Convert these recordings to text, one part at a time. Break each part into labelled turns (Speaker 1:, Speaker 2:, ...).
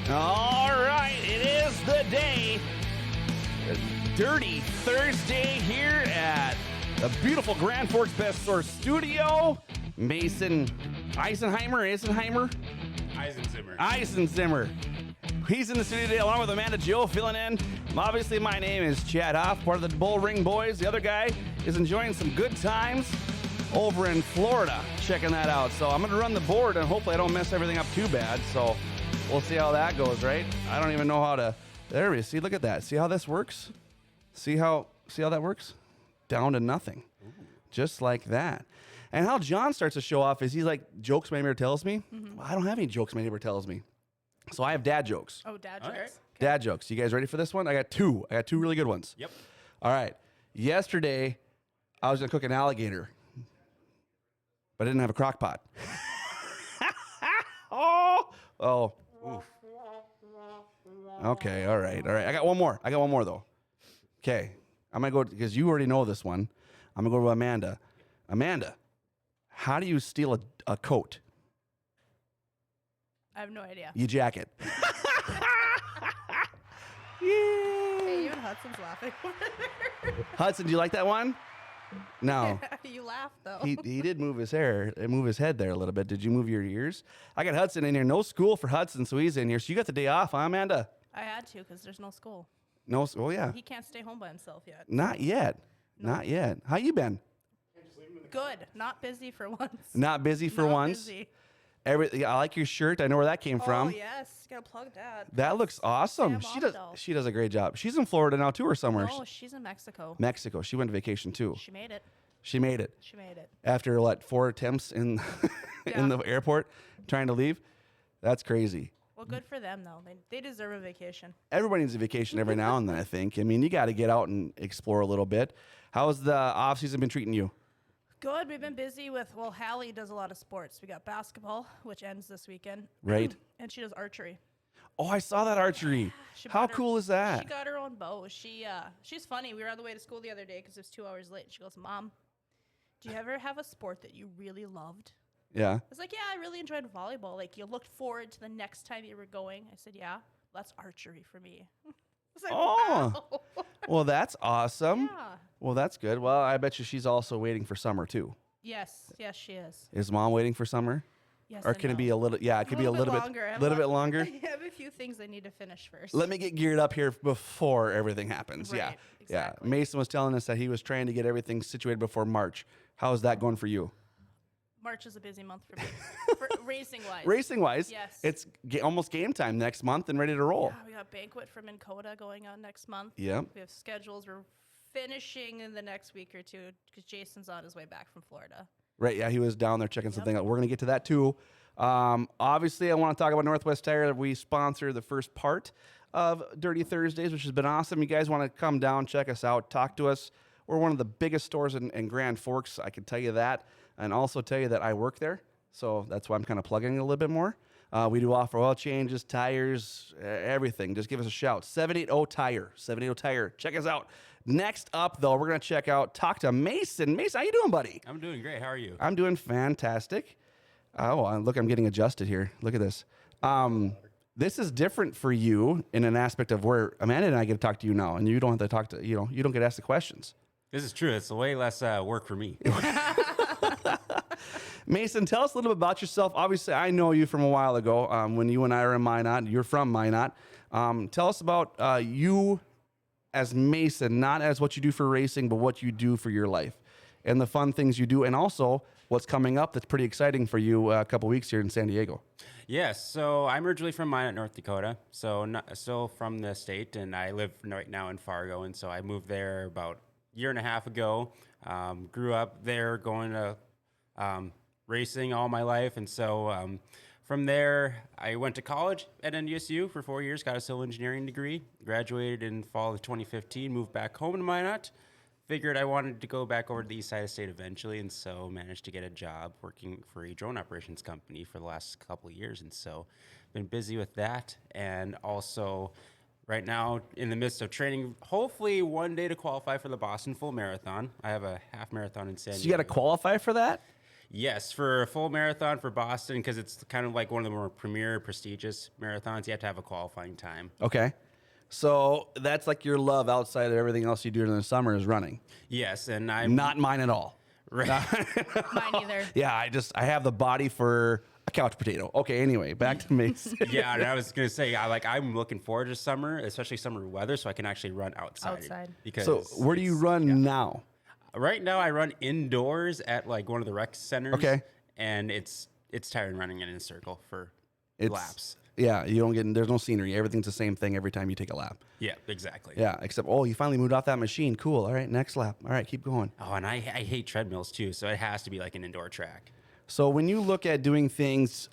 Speaker 1: All right, it is the day. Dirty Thursday here at the beautiful Grand Forks Best Source Studio. Mason Eisenzimmer. He's in the studio today along with Amanda Jill filling in. Obviously, my name is Chad Hoff, part of the Bull Ring Boys. The other guy is enjoying some good times over in Florida, checking that out. So I'm going to run the board, and hopefully I don't mess everything up too bad. So we'll see how that goes, right? I don't even know how to. There we see. Look at that. See how this works? See how that works? Down to nothing. Ooh. Just like that. And how John starts to show off is he's like, jokes my neighbor tells me. Mm-hmm. Well, I don't have any jokes my neighbor tells me. So I have dad jokes.
Speaker 2: Oh, dad jokes.
Speaker 1: Right. Okay. Dad jokes. You guys ready for this one? I got two really good ones.
Speaker 3: Yep.
Speaker 1: All right. Yesterday, I was going to cook an alligator, but I didn't have a crock pot. Oh. Oof. Okay. All right. I got one more. though. Okay. I'm going to go, because you already know this one. I'm going to go to Amanda. Amanda, how do you steal a coat?
Speaker 2: I have no idea.
Speaker 1: You jack it.
Speaker 2: Hey, even Hudson's laughing.
Speaker 1: Hudson, do you like that one? No.
Speaker 2: You laughed, though.
Speaker 1: He did move his head there a little bit. Did you move your ears? I got Hudson in here. No school for Hudson, so he's in here. So you got the day off, huh, Amanda?
Speaker 2: I had to, because there's no school.
Speaker 1: No, oh yeah.
Speaker 2: He can't stay home by himself yet.
Speaker 1: Not yet. No. Not yet. How you been?
Speaker 2: Good. Not busy for once.
Speaker 1: Not busy for once?
Speaker 2: Busy.
Speaker 1: I like your shirt. I know where that came from.
Speaker 2: Oh, yes. Gotta plug that.
Speaker 1: That looks awesome. She does a great job. She's in Florida now, too, or somewhere?
Speaker 2: No, she's in Mexico.
Speaker 1: Mexico. She went to vacation, too.
Speaker 2: She made it.
Speaker 1: She made it. After, 4 attempts in in the airport trying to leave? That's crazy.
Speaker 2: Well, good for them, though. They deserve a vacation.
Speaker 1: Everybody needs a vacation every now and then, I think. I mean, you got to get out and explore a little bit. How's the off-season been treating you?
Speaker 2: Good. We've been busy with, Hallie does a lot of sports. We got basketball, which ends this weekend.
Speaker 1: Right.
Speaker 2: And she does archery.
Speaker 1: Oh, I saw that archery. How cool is that?
Speaker 2: She got her own bow. She's funny. We were on the way to school the other day because it was 2 hours late. She goes, Mom, do you ever have a sport that you really loved?
Speaker 1: Yeah.
Speaker 2: I was like, yeah, I really enjoyed volleyball. Like, you looked forward to the next time you were going. I said, yeah, that's archery for me. I was like, wow.
Speaker 1: Well, that's awesome.
Speaker 2: Yeah.
Speaker 1: Well, that's good. Well, I bet you she's also waiting for summer, too.
Speaker 2: Yes, she is.
Speaker 1: Is Mom waiting for summer?
Speaker 2: Yes.
Speaker 1: Or can it be a little? Yeah, it could be a little bit longer.
Speaker 2: I have a few things I need to finish first.
Speaker 1: Let me get geared up here before everything happens.
Speaker 2: Right,
Speaker 1: Yeah,
Speaker 2: exactly.
Speaker 1: Yeah. Mason was telling us that he was trying to get everything situated before March. How is that going for you?
Speaker 2: March is a busy month for me, racing-wise.
Speaker 1: Racing-wise,
Speaker 2: yes.
Speaker 1: It's almost game time next month and ready to roll.
Speaker 2: Yeah, we got Banquet from Minn Kota going on next month.
Speaker 1: Yep.
Speaker 2: We have schedules. We're finishing in the next week or two because Jason's on his way back from Florida.
Speaker 1: Right, yeah, he was down there checking something out. We're going to get to that, too. Obviously, I want to talk about Northwest Tire. We sponsor the first part of Dirty Thursdays, which has been awesome. You guys want to come down, check us out, talk to us. We're one of the biggest stores in Grand Forks, I can tell you that, and also tell you that I work there, so that's why I'm kind of plugging it a little bit more. We do offer oil changes, tires, everything. Just give us a shout. 780-TIRE. 780-TIRE. Check us out. Next up, though, we're going to talk to Mason. Mason, how you doing, buddy?
Speaker 3: I'm doing great. How are you?
Speaker 1: I'm doing fantastic. Oh, look, I'm getting adjusted here. Look at this. This is different for you in an aspect of where Amanda and I get to talk to you now, and you don't have to talk to, you don't get asked the questions.
Speaker 3: This is true. It's way less work for me.
Speaker 1: Mason, tell us a little bit about yourself. Obviously, I know you from a while ago when you and I were in Minot. You're from Minot. Tell us about you as Mason, not as what you do for racing, but what you do for your life and the fun things you do, and also what's coming up that's pretty exciting for you a couple weeks here in San Diego.
Speaker 3: Yes. So I'm originally from Minot, North Dakota. So still from the state, and I live right now in Fargo. And so I moved there about a year and a half ago. Grew up there going to racing all my life. And so from there, I went to college at NDSU for 4 years, got a civil engineering degree, graduated in fall of 2015, moved back home to Minot. Figured I wanted to go back over to the east side of the state eventually, and so managed to get a job working for a drone operations company for the last couple of years. And so been busy with that, and also right now in the midst of training, hopefully one day to qualify for the Boston Full Marathon. I have a half marathon in San Diego.
Speaker 1: So you got to qualify for that?
Speaker 3: Yes, for a full marathon for Boston, because it's kind of like one of the more premier, prestigious marathons, you have to have a qualifying time.
Speaker 1: Okay. So that's like your love outside of everything else you do during the summer is running.
Speaker 3: Yes, and I'm
Speaker 1: Not mine at all.
Speaker 3: right.
Speaker 2: Mine either.
Speaker 1: Yeah, I have the body for a couch potato. Okay, anyway, back to Mason.
Speaker 3: Yeah, and I was gonna say, I'm looking forward to summer, especially summer weather, so I can actually run outside. Because
Speaker 1: So where do you run now?
Speaker 3: right now I run indoors at like one of the rec centers.
Speaker 1: Okay.
Speaker 3: And it's tiring running in a circle for
Speaker 1: It's-
Speaker 3: laps.
Speaker 1: Yeah, you don't get, there's no scenery. Everything's the same thing every time you take a lap.
Speaker 3: Yeah, exactly.
Speaker 1: Yeah, except, you finally moved off that machine. Cool. All right, next lap. All right, keep going.
Speaker 3: Oh, and I hate treadmills too, so it has to be like an indoor track.
Speaker 1: So when you look at doing things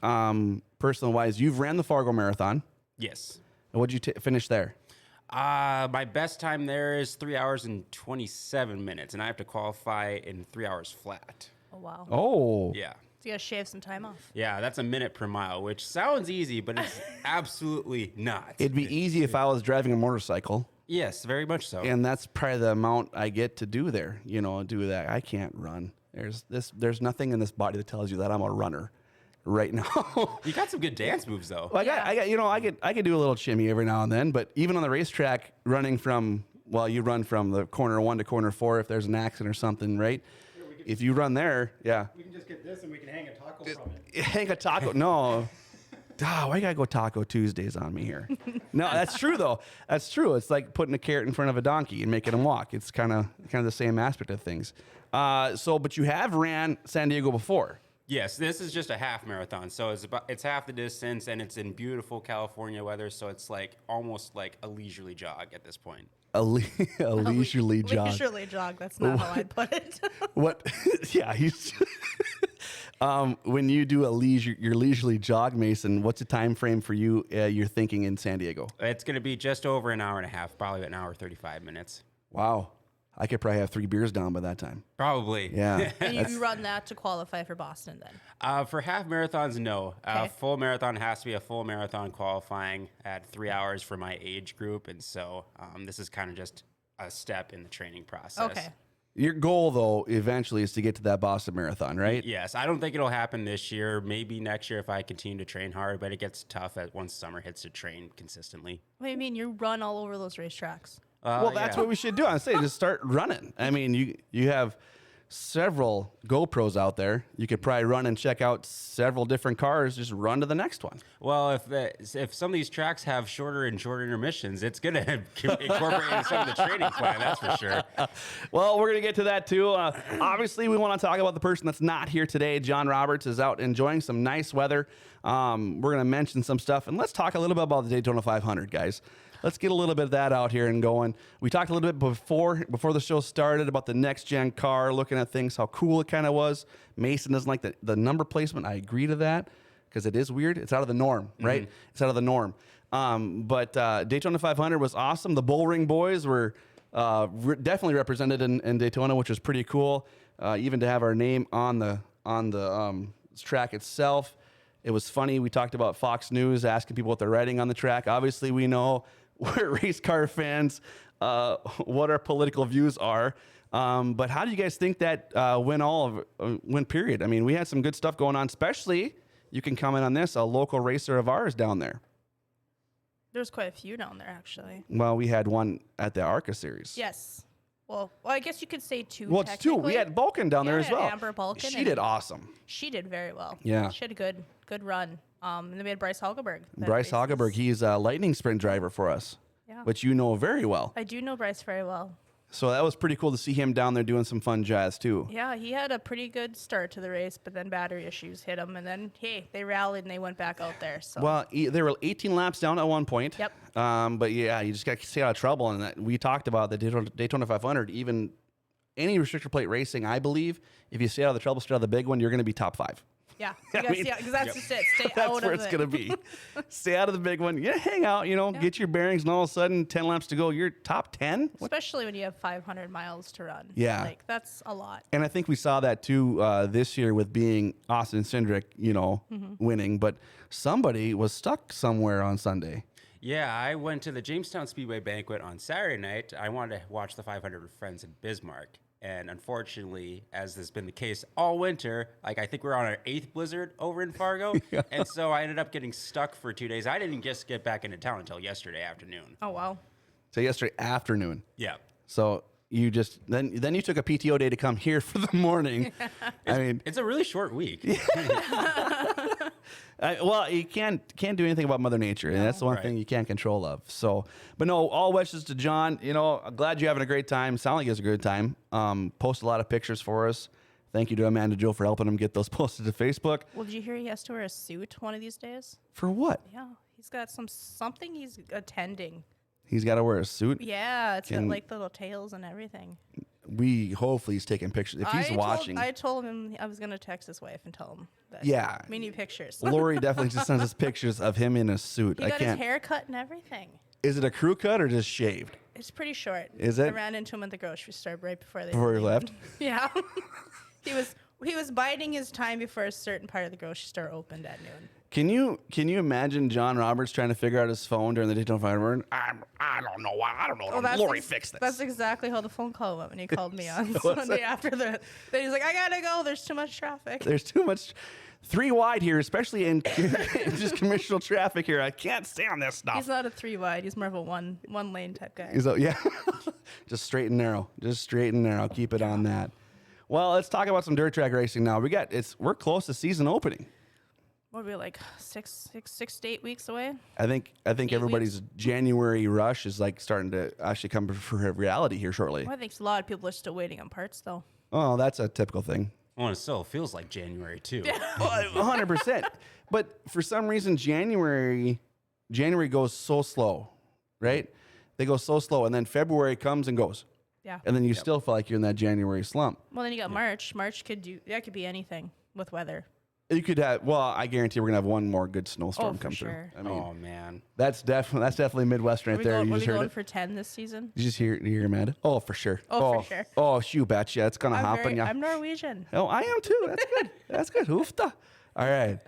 Speaker 1: personal-wise, you've ran the Fargo Marathon.
Speaker 3: Yes.
Speaker 1: And what'd you finish there?
Speaker 3: My best time there is 3 hours and 27 minutes, and I have to qualify in 3 hours flat.
Speaker 2: Oh, wow.
Speaker 1: Oh.
Speaker 3: Yeah.
Speaker 2: So you got to shave some time off.
Speaker 3: Yeah, that's a minute per mile, which sounds easy, but it's absolutely not.
Speaker 1: It'd be easy if I was driving a motorcycle,
Speaker 3: Yes, very much so.
Speaker 1: and that's probably the amount I get to do there. Do that. I can't run. There's nothing in this body that tells you that I'm a runner right now.
Speaker 3: You got some good dance moves, though.
Speaker 1: Well, I could do a little shimmy every now and then, but even on the racetrack, running from, you run from the corner 1 to corner 4 if there's an accident or something, right? If you run there, yeah.
Speaker 4: We can just get this and we can hang a taco from it.
Speaker 1: Hang a taco. No. Why you gotta go Taco Tuesdays on me here? No, that's true though. That's true. It's like putting a carrot in front of a donkey and making him walk. It's kind of the same aspect of things. But you have ran San Diego before.
Speaker 3: Yes, this is just a half marathon, so it's half the distance, and it's in beautiful California weather, so it's like almost like a leisurely jog at this point.
Speaker 1: A leisurely jog.
Speaker 2: Leisurely jog. That's not how I'd put it.
Speaker 1: What? Yeah, he's. When you do your leisurely jog, Mason, what's the time frame for you? You're thinking in San Diego.
Speaker 3: It's going to be just over an hour and a half, probably an hour 35 minutes.
Speaker 1: Wow, I could probably have 3 beers down by that time.
Speaker 3: Probably.
Speaker 1: Yeah.
Speaker 2: And you run that to qualify for Boston then?
Speaker 3: For half marathons, no.
Speaker 2: Okay.
Speaker 3: Full marathon has to be a full marathon qualifying at 3 hours for my age group, and so this is kind of just a step in the training process.
Speaker 2: Okay.
Speaker 1: Your goal, though, eventually is to get to that Boston Marathon, right?
Speaker 3: Yes, I don't think it'll happen this year. Maybe next year if I continue to train hard, but it gets tough once summer hits to train consistently.
Speaker 2: What do you mean? You run all over those racetracks.
Speaker 1: Well, that's what we should do. I say just start running. I mean, you have several GoPros out there. You could probably run and check out several different cars. Just run to the next one.
Speaker 3: Well, if some of these tracks have shorter and shorter intermissions, it's going to incorporate into some of the training plan, that's for sure.
Speaker 1: Well, we're going to get to that too. Obviously, we want to talk about the person that's not here today. John Roberts is out enjoying some nice weather. We're going to mention some stuff, and let's talk a little bit about the Daytona 500, guys. Let's get a little bit of that out here and going. We talked a little bit before the show started about the next-gen car, looking at things, how cool it kind of was. Mason doesn't like the number placement. I agree to that because it is weird. It's out of the norm, right? It's out of the norm. But Daytona 500 was awesome. The Bullring boys were definitely represented in Daytona, which was pretty cool. Even to have our name on the track itself. It was funny. We talked about Fox News asking people what they're writing on the track. Obviously, we know we're race car fans, what our political views are. But how do you guys think that went period? I mean, we had some good stuff going on, especially, you can comment on this, a local racer of ours down there.
Speaker 2: There's quite a few down there, actually.
Speaker 1: Well, we had one at the ARCA series.
Speaker 2: Yes. Well, I guess you could say 2.
Speaker 1: Well, it's 2. We had Balkan down there as well.
Speaker 2: Amber Balkan.
Speaker 1: She did awesome.
Speaker 2: She did very well.
Speaker 1: Yeah.
Speaker 2: She had a good run. And then we had Bryce Hagelberg.
Speaker 1: Bryce Hagelberg, he's a lightning sprint driver for us, which you know very well.
Speaker 2: I do know Bryce very well.
Speaker 1: So that was pretty cool to see him down there doing some fun jazz too.
Speaker 2: Yeah, he had a pretty good start to the race, but then battery issues hit him, and then they rallied and they went back out there. So
Speaker 1: well, there were 18 laps down at one point.
Speaker 2: Yep.
Speaker 1: But yeah, you just got to stay out of trouble, and we talked about the Daytona 500. Even any restrictor plate racing, I believe, if you stay out of the trouble, stay out of the big one, you're going to be top 5.
Speaker 2: yeah,
Speaker 1: I
Speaker 2: because that's just it. Stay
Speaker 1: That's
Speaker 2: out
Speaker 1: where
Speaker 2: of
Speaker 1: it's
Speaker 2: it.
Speaker 1: going to be. Stay out of the big one. Yeah, hang out, get your bearings, and all of a sudden, 10 laps to go, you're top 10.
Speaker 2: Especially when you have 500 miles to run.
Speaker 1: Yeah.
Speaker 2: Like, that's a lot.
Speaker 1: And I think we saw that too this year with being Austin Cindric, winning. But somebody was stuck somewhere on Sunday.
Speaker 3: Yeah, I went to the Jamestown Speedway banquet on Saturday night. I wanted to watch the 500 with friends in Bismarck. And unfortunately, as has been the case all winter, like I think we're on our 8th blizzard over in Fargo. And so I ended up getting stuck for 2 days. I didn't just get back into town until yesterday afternoon.
Speaker 2: Oh, wow.
Speaker 1: So yesterday afternoon.
Speaker 3: Yeah.
Speaker 1: So you just then you took a PTO day to come here for the morning. I mean,
Speaker 3: It's a really short week.
Speaker 1: well, you can't do anything about Mother Nature, and that's the one thing you can't control of. So, but no, all wishes to John. You know, I'm glad you're having a great time. Sound like he has a good time. Post a lot of pictures for us. Thank you to Amanda Joe for helping him get those posted to Facebook.
Speaker 2: Well, did you hear he has to wear a suit one of these days?
Speaker 1: For what?
Speaker 2: Yeah, he's got something he's attending.
Speaker 1: He's got to wear a suit.
Speaker 2: Yeah, it's got like little tails and everything.
Speaker 1: Hopefully he's taking pictures. If he's watching,
Speaker 2: I told him I was gonna text his wife and tell him that.
Speaker 1: Yeah.
Speaker 2: we need pictures.
Speaker 1: Lori definitely just sends us pictures of him in a suit.
Speaker 2: He got his hair cut and everything.
Speaker 1: Is it a crew cut or just shaved?
Speaker 2: It's pretty short.
Speaker 1: Is it?
Speaker 2: I ran into him at the grocery store right before
Speaker 1: Before he left?
Speaker 2: Yeah. He was biding his time before a certain part of the grocery store opened at noon.
Speaker 1: Can you imagine John Roberts trying to figure out his phone during the Daytona 500? I don't know why. I don't know. Lori fixed this.
Speaker 2: That's exactly how the phone call went when he called me on Sunday after the. Then he's like, I gotta go. There's too much traffic.
Speaker 1: There's too much. 3 wide here, especially in just commercial traffic here. I can't stand this stuff.
Speaker 2: He's not a 3 wide. He's more of a one lane type guy.
Speaker 1: Yeah, just straight and narrow. Just straight and narrow. Keep it on that. Well, let's talk about some dirt track racing now. We're close to season opening.
Speaker 2: What are we like 6 to 8 weeks away?
Speaker 1: I think everybody's January rush is like starting to actually come for reality here shortly.
Speaker 2: Well, I think a lot of people are still waiting on parts though.
Speaker 1: Oh, that's a typical thing.
Speaker 3: Well, it still feels like January too.
Speaker 1: 100%. But for some reason, January goes so slow, right? They go so slow, and then February comes and goes.
Speaker 2: Yeah.
Speaker 1: And then you still feel like you're in that January slump.
Speaker 2: Well, then you got March. March could be anything with weather.
Speaker 1: You could have. Well, I guarantee we're gonna have one more good snowstorm come
Speaker 2: sure.
Speaker 1: through. I mean,
Speaker 3: Oh man.
Speaker 1: that's definitely Midwest right there.
Speaker 2: Are
Speaker 1: You
Speaker 2: we
Speaker 1: just heard
Speaker 2: going
Speaker 1: it.
Speaker 2: for 10 this season?
Speaker 1: You just hear Amanda? Oh, for sure.
Speaker 2: Oh, for sure.
Speaker 1: Oh, you betcha. It's gonna happen. Yeah.
Speaker 2: I'm Norwegian.
Speaker 1: Oh, I am too. That's good. That's good. Hoofda. All right.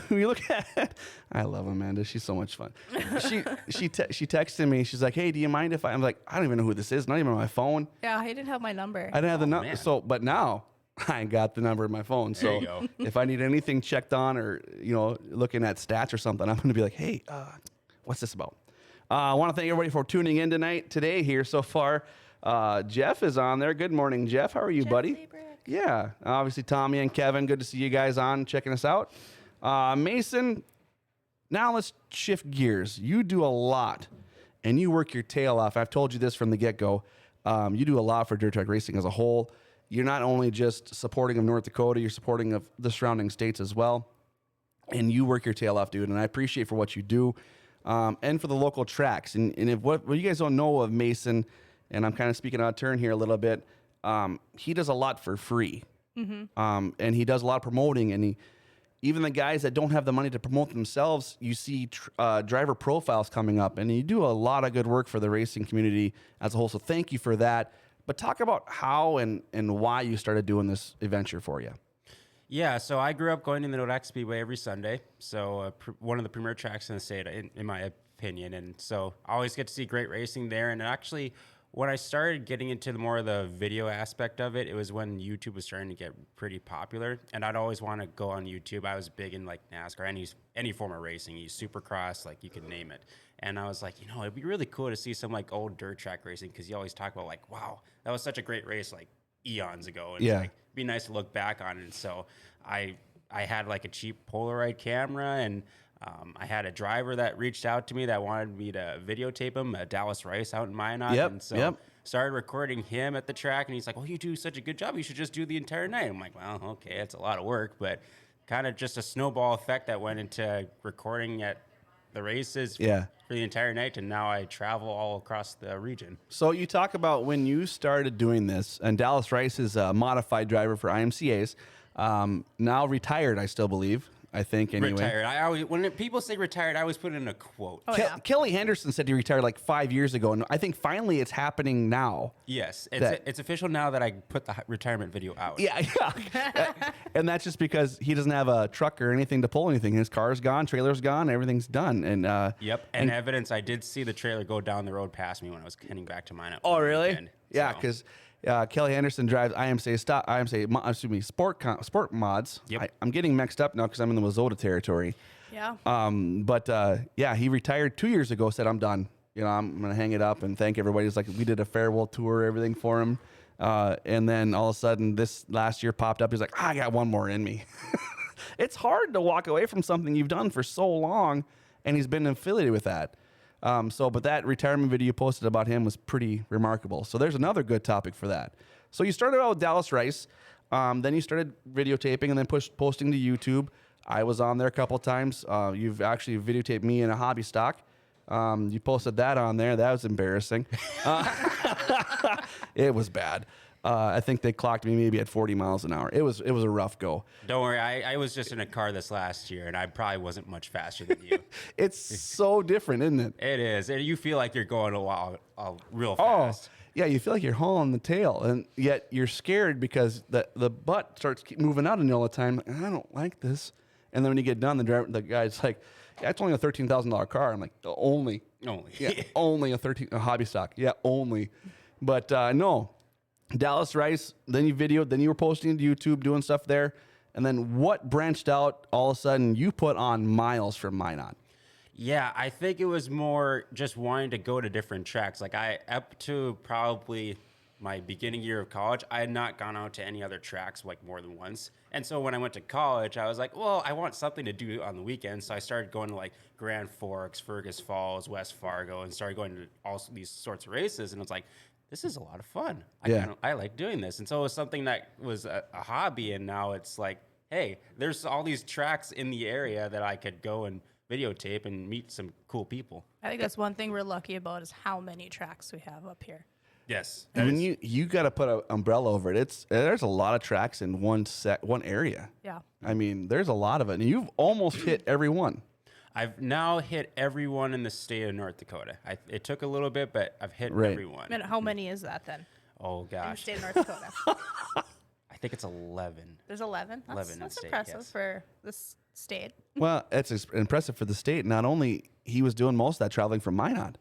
Speaker 1: We look at. I love Amanda. She's so much fun. She texted me. She's like, "Hey, do you mind if I'm like, I don't even know who this is. Not even on my phone.
Speaker 2: Yeah, he didn't have my number.
Speaker 1: I didn't have the number.
Speaker 3: man.
Speaker 1: So, but now I got the number in my phone.
Speaker 3: There
Speaker 1: So
Speaker 3: you go.
Speaker 1: if I need anything checked on or looking at stats or something, I'm going to be like, hey, what's this about? I want to thank everybody for tuning in today here so far. Jeff is on there. Good morning, Jeff. How are you, buddy?
Speaker 2: Seabrick.
Speaker 1: Yeah, obviously Tommy and Kevin. Good to see you guys on checking us out. Mason, now let's shift gears. You do a lot, and you work your tail off. I've told you this from the get-go. You do a lot for dirt track racing as a whole. You're not only just supporting of North Dakota, you're supporting of the surrounding states as well. And you work your tail off, dude, and I appreciate for what you do. And for the local tracks. And if what you guys don't know of Mason, and I'm kind of speaking out of turn here a little bit, he does a lot for free. Mm-hmm. And he does a lot of promoting, and even the guys that don't have the money to promote themselves, you see driver profiles coming up, and you do a lot of good work for the racing community as a whole. So thank you for that. But talk about how and why you started doing this adventure for you.
Speaker 3: Yeah, so I grew up going to the Nodak Speedway every Sunday. So one of the premier tracks in the state, in my opinion. And so I always get to see great racing there. And actually, when I started getting into more of the video aspect of it, it was when YouTube was starting to get pretty popular. And I'd always want to go on YouTube. I was big in like NASCAR, any form of racing, Supercross, like you could name it. And I was like, it'd be really cool to see some like old dirt track racing, because you always talk about like, wow, that was such a great race like eons ago. And
Speaker 1: Yeah.
Speaker 3: it's like, it'd be nice to look back on it. And so I had like a cheap Polaroid camera, and I had a driver that reached out to me that wanted me to videotape him, Dallas Rice out in Minot.
Speaker 1: Yep,
Speaker 3: And so
Speaker 1: yep.
Speaker 3: started recording him at the track, and he's like, well, you do such a good job. You should just do the entire night. I'm like, well, okay, it's a lot of work, but kind of just a snowball effect that went into recording at the races for the entire night, and now I travel all across the region.
Speaker 1: So you talk about when you started doing this, and Dallas Rice is a modified driver for IMCAs, now retired, I still believe. I think anyway.
Speaker 3: Retired. I always, when people say retired, I always put in a quote.
Speaker 2: Oh, yeah.
Speaker 1: Kelly Henderson said he retired like 5 years ago, and I think finally it's happening now.
Speaker 3: Yes,
Speaker 1: That-
Speaker 3: it's official now that I put the retirement video out.
Speaker 1: Yeah. And that's just because he doesn't have a truck or anything to pull anything. His car's gone, trailer's gone, everything's done. And
Speaker 3: Yep. And evidence, I did see the trailer go down the road past me when I was heading back to mine.
Speaker 1: Oh, really?
Speaker 3: Weekend,
Speaker 1: Yeah,
Speaker 3: so.
Speaker 1: because Kelly Anderson drives Sport Mods.
Speaker 3: Yep.
Speaker 1: I'm getting mixed up now because I'm in the Wazota territory.
Speaker 2: Yeah.
Speaker 1: But he retired 2 years ago. Said I'm done. I'm gonna hang it up and thank everybody. It's like we did a farewell tour, everything for him, and then all of a sudden this last year popped up. He's like, I got one more in me. It's hard to walk away from something you've done for so long, and he's been affiliated with that. But that retirement video you posted about him was pretty remarkable. So there's another good topic for that. So you started out with Dallas Rice, then you started videotaping and then posting to YouTube. I was on there a couple times. You've actually videotaped me in a hobby stock. You posted that on there. That was embarrassing. It was bad. I think they clocked me maybe at 40 miles an hour. It was a rough go.
Speaker 3: Don't worry, I was just in a car this last year, and I probably wasn't much faster than you.
Speaker 1: It's so different, isn't it?
Speaker 3: It is. And you feel like you're going real
Speaker 1: Oh,
Speaker 3: fast.
Speaker 1: yeah, you feel like you're hauling the tail, and yet you're scared because the butt starts keep moving out on you all the time. And I don't like this. And then when you get done, the guy's like, yeah, it's only a $13,000 car. I'm like, only. Yeah, only a hobby stock. Yeah, only. But no. Dallas Rice, then you videoed, then you were posting to YouTube, doing stuff there. And then what branched out all of a sudden you put on miles from Minot?
Speaker 3: Yeah, I think it was more just wanting to go to different tracks. Like up to probably my beginning year of college, I had not gone out to any other tracks like more than once. And so when I went to college, I was like, well, I want something to do on the weekends. So I started going to like Grand Forks, Fergus Falls, West Fargo, and started going to all these sorts of races. And it's like, this is a lot of fun. I like doing this. And so it was something that was a hobby. And now it's like, hey, there's all these tracks in the area that I could go and videotape and meet some cool people.
Speaker 2: I think that's one thing we're lucky about is how many tracks we have up here.
Speaker 3: Yes.
Speaker 1: And you got to put an umbrella over it. There's a lot of tracks in one area.
Speaker 2: Yeah.
Speaker 1: I mean, there's a lot of it. And you've almost hit every one.
Speaker 3: I've now hit everyone in the state of North Dakota. It took a little bit, but I've hit everyone.
Speaker 2: And how many is that then?
Speaker 3: Oh,
Speaker 2: In the
Speaker 3: gosh.
Speaker 2: state of North Dakota.
Speaker 3: I think it's 11.
Speaker 2: There's 11.
Speaker 3: 11 in the
Speaker 2: That's
Speaker 3: state,
Speaker 2: impressive
Speaker 3: yes.
Speaker 2: for this state.
Speaker 1: Well, it's impressive for the state. Not only he was doing most of that traveling from Minot.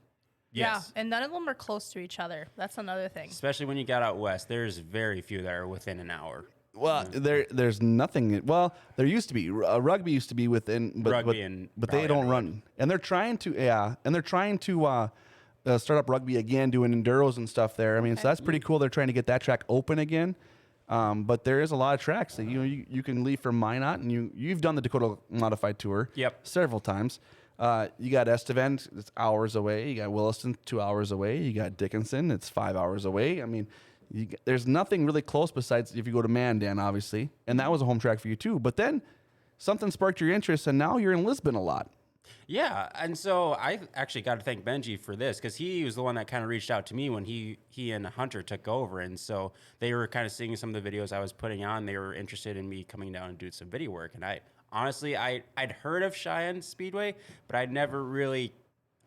Speaker 3: Yes.
Speaker 2: Yeah, and none of them are close to each other. That's another thing.
Speaker 3: Especially when you got out west, there's very few that are within an hour.
Speaker 1: Well, there's nothing. Well, there used to be rugby used to be within, but they don't run, and they're trying to start up rugby again, doing enduros and stuff there. I mean, so that's pretty cool. They're trying to get that track open again, but there is a lot of tracks that you can leave from Minot, and you've done the Dakota Modified Tour, several times. You got Estevan, it's hours away. You got Williston, 2 hours away. You got Dickinson, it's 5 hours away. I mean. There's nothing really close besides if you go to Mandan, obviously. And that was a home track for you, too. But then something sparked your interest, and now you're in Lisbon a lot.
Speaker 3: Yeah, and so I actually got to thank Benji for this because he was the one that kind of reached out to me when he and Hunter took over. And so they were kind of seeing some of the videos I was putting on. They were interested in me coming down and doing some video work. And I'd heard of Cheyenne Speedway, but I'd never really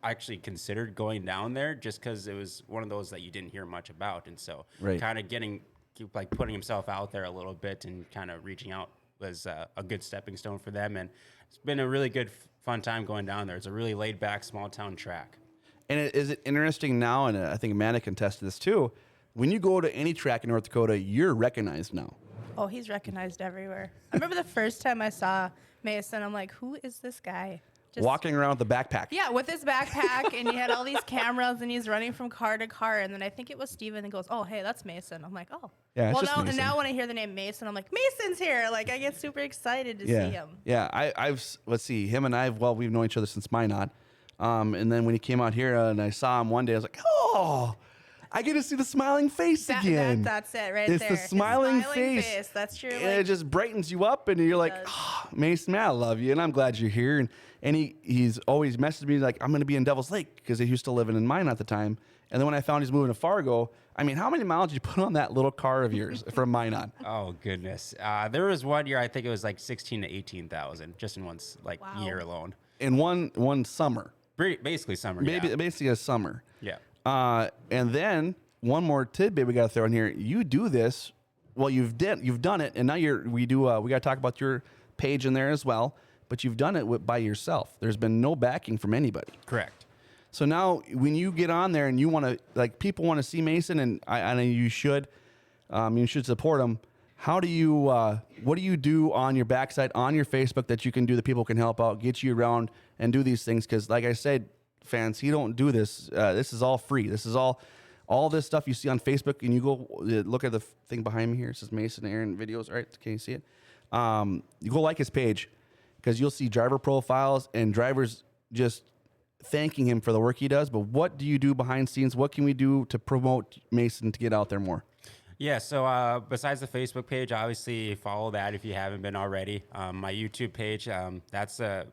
Speaker 3: actually considered going down there just because it was one of those that you didn't hear much about. And so kind of putting himself out there a little bit and kind of reaching out was a good stepping stone for them. And it's been a really good, fun time going down there. It's a really laid back, small town track.
Speaker 1: And is it interesting now, and I think Amanda can attest to this too, when you go to any track in North Dakota, you're recognized now.
Speaker 2: Oh, he's recognized everywhere. I remember the first time I saw Mason, I'm like, who is this guy? Just
Speaker 1: walking around with a backpack.
Speaker 2: Yeah, with his backpack, and he had all these cameras, and he's running from car to car. And then I think it was Steven that goes, oh, hey, that's Mason. I'm like, oh.
Speaker 1: Yeah,
Speaker 2: well, now when I hear the name Mason, I'm like, Mason's here. Like, I get super excited to see him.
Speaker 1: Yeah, let's see, him and we've known each other since Minot. And then when he came out here and I saw him one day, I was like, oh, I get to see the smiling face again.
Speaker 2: That's it right
Speaker 1: it's
Speaker 2: there.
Speaker 1: It's the smiling face.
Speaker 2: That's true.
Speaker 1: And it just brightens you up, and you're like, oh, Mason, man, I love you, and I'm glad you're here. And he's always messaged me like, I'm going to be in Devil's Lake, because he used to live in Minot at the time. And then when I found he's moving to Fargo, I mean, how many miles did you put on that little car of yours from Minot?
Speaker 3: Oh, goodness. There was one year, I think it was like 16 to 18,000 just in one year alone.
Speaker 1: In one summer.
Speaker 3: Basically summer,
Speaker 1: Basically a summer.
Speaker 3: Yeah.
Speaker 1: And then one more tidbit we got to throw in here. You do this. Well, you've done it, and now we got to talk about your page in there as well. But you've done it by yourself. There's been no backing from anybody.
Speaker 3: Correct.
Speaker 1: So now, when you get on there and you want to, like, people want to see Mason, and I know you should. You should support them. How do you, what do you do on your backside, on your Facebook that you can do that people can help out, get you around and do these things? Because like I said, fans, he don't do this. This is all free. This is all this stuff you see on Facebook, and you go look at the thing behind me here. It says Mason Aaron Videos. All right, can you see it? You go like his page because you'll see driver profiles and drivers just thanking him for the work he does. But what do you do behind scenes? What can we do to promote Mason to get out there more?
Speaker 3: Yeah, so besides the Facebook page, obviously follow that if you haven't been already. My YouTube page, that's a